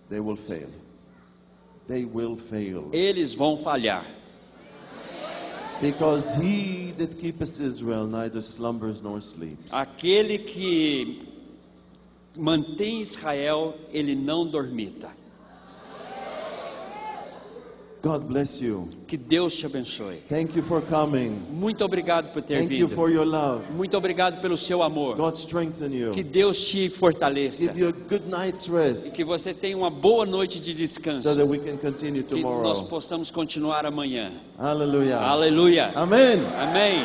They will fail. They will fail. Eles vão falhar. Because he that keepeth Israel neither slumbers nor sleeps. Aquele que mantém Israel, ele não dormita. God bless you. Que Deus te abençoe. Thank you for coming. Muito obrigado por ter Thank you vindo. for your love. Muito obrigado pelo seu amor. God strengthen you. Que Deus te fortaleça. Give you a good night's rest Que você tenha uma boa noite de descanso. so that we can continue Que nós tomorrow. possamos continuar amanhã. Hallelujah. Aleluia. Amen. Amém.